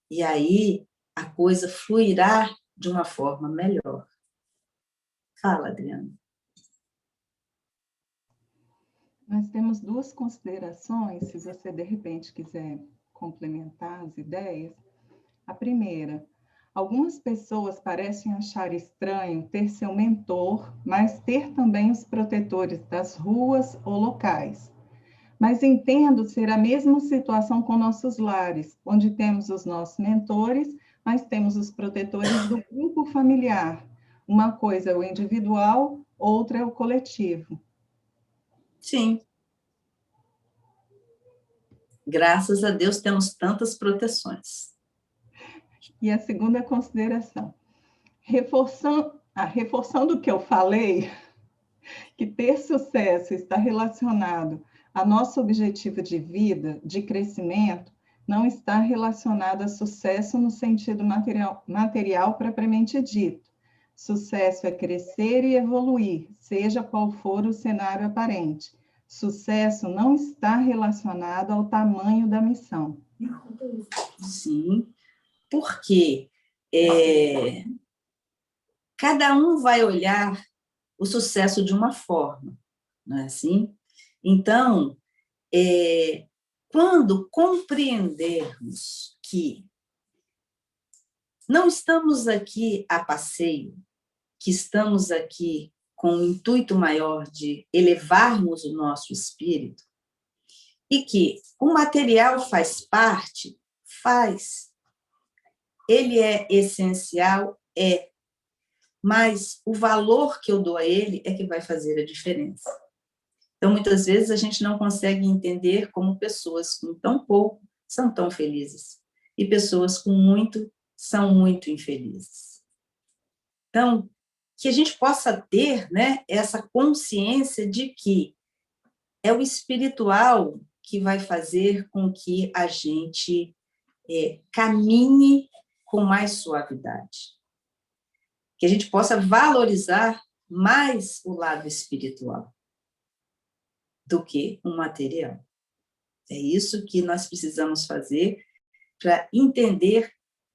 E aí a coisa fluirá de uma forma melhor. Fala, Adriana. Nós temos duas considerações, se você de repente quiser complementar as ideias. A primeira, algumas pessoas parecem achar estranho ter seu mentor, mas ter também os protetores das ruas ou locais. Mas entendo ser a mesma situação com nossos lares, onde temos os nossos mentores, mas temos os protetores do grupo familiar. Uma coisa é o individual, outra é o coletivo. Sim. Graças a Deus temos tantas proteções. E a segunda consideração, reforçando o que eu falei, que ter sucesso está relacionado a nosso objetivo de vida, de crescimento, não está relacionado a sucesso no sentido material propriamente dito. Sucesso é crescer e evoluir, seja qual for o cenário aparente. Sucesso não está relacionado ao tamanho da missão. Sim, porque cada um vai olhar o sucesso de uma forma, não é assim? Então, quando compreendermos que não estamos aqui a passeio, que estamos aqui com o intuito maior de elevarmos o nosso espírito, e que o material faz parte, ele é essencial, mas o valor que eu dou a ele é que vai fazer a diferença. Então, muitas vezes, a gente não consegue entender como pessoas com tão pouco são tão felizes, e pessoas com muito são muito infelizes. Então, que a gente possa ter, né, essa consciência de que é o espiritual que vai fazer com que a gente caminhe com mais suavidade. Que a gente possa valorizar mais o lado espiritual do que o material. É isso que nós precisamos fazer para entender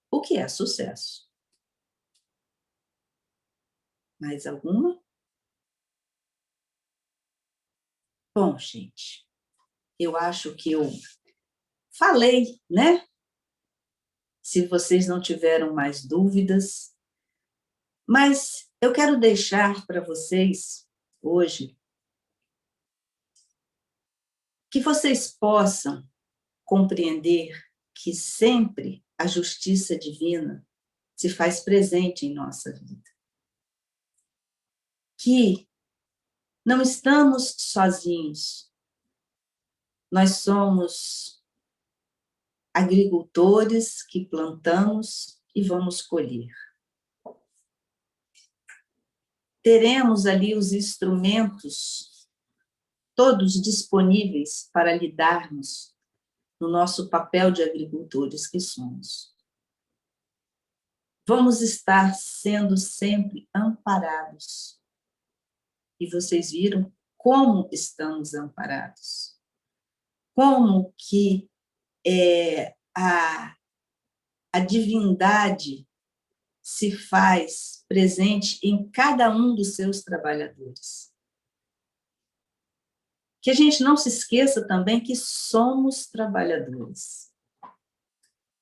o que é sucesso. Mais alguma? Bom, gente, eu acho que eu falei, né? Se vocês não tiveram mais dúvidas, mas eu quero deixar para vocês, hoje, que vocês possam compreender que sempre a justiça divina se faz presente em nossa vida. Que não estamos sozinhos. Nós somos agricultores que plantamos e vamos colher. Teremos ali os instrumentos todos disponíveis para lidarmos no nosso papel de agricultores que somos. Vamos estar sendo sempre amparados. E vocês viram como estamos amparados. Como que a divindade se faz presente em cada um dos seus trabalhadores. que a gente não se esqueça também que somos trabalhadores.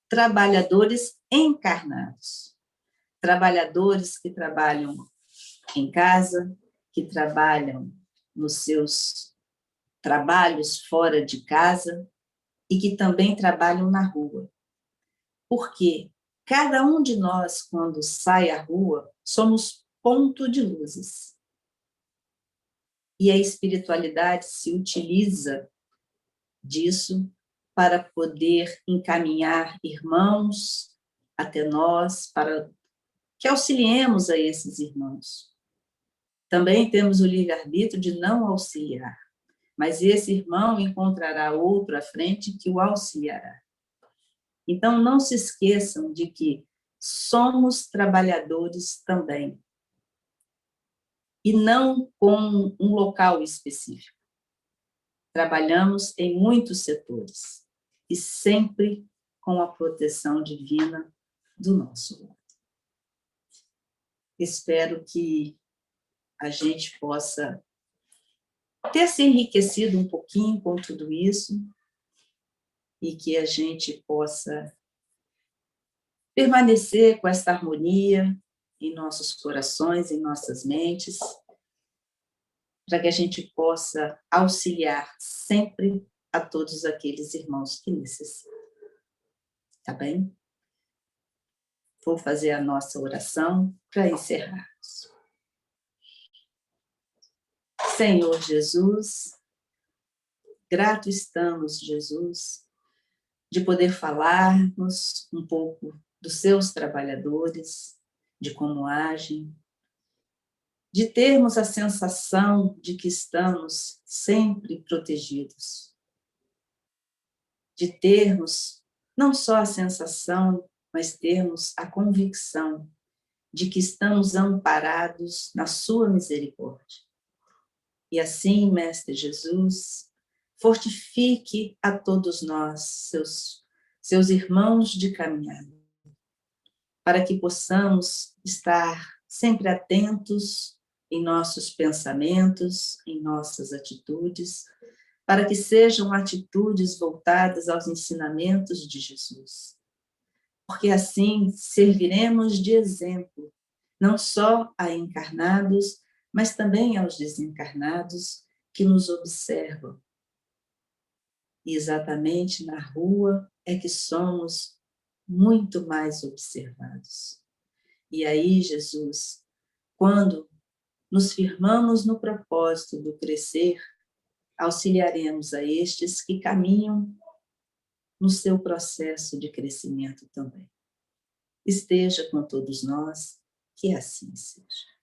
Trabalhadores encarnados. Trabalhadores que trabalham em casa, que trabalham nos seus trabalhos fora de casa e que também trabalham na rua. Porque cada um de nós, quando sai à rua, somos ponto de luzes. E a espiritualidade se utiliza disso para poder encaminhar irmãos até nós, para que auxiliemos a esses irmãos. Também temos o livre-arbítrio de não auxiliar, mas esse irmão encontrará outro à frente que o auxiliará. Então, não se esqueçam de que somos trabalhadores também, e não com um local específico. Trabalhamos em muitos setores, e sempre com a proteção divina do nosso lado. Espero que a gente possa ter se enriquecido um pouquinho com tudo isso e que a gente possa permanecer com essa harmonia em nossos corações, em nossas mentes, para que a gente possa auxiliar sempre a todos aqueles irmãos que necessitam. Tá bem? Vou fazer a nossa oração para encerrarmos. Senhor Jesus, grato estamos, Jesus, de poder falarmos um pouco dos seus trabalhadores, de como agem, de termos a sensação de que estamos sempre protegidos, de termos não só a sensação, mas termos a convicção de que estamos amparados na sua misericórdia. E assim, Mestre Jesus, fortifique a todos nós, seus irmãos de caminhada, para que possamos estar sempre atentos em nossos pensamentos, em nossas atitudes, para que sejam atitudes voltadas aos ensinamentos de Jesus. Porque assim serviremos de exemplo, não só a encarnados, mas também aos desencarnados que nos observam. E exatamente na rua é que somos muito mais observados. E aí, Jesus, quando nos firmamos no propósito do crescer, auxiliaremos a estes que caminham no seu processo de crescimento também. Esteja com todos nós, que assim seja.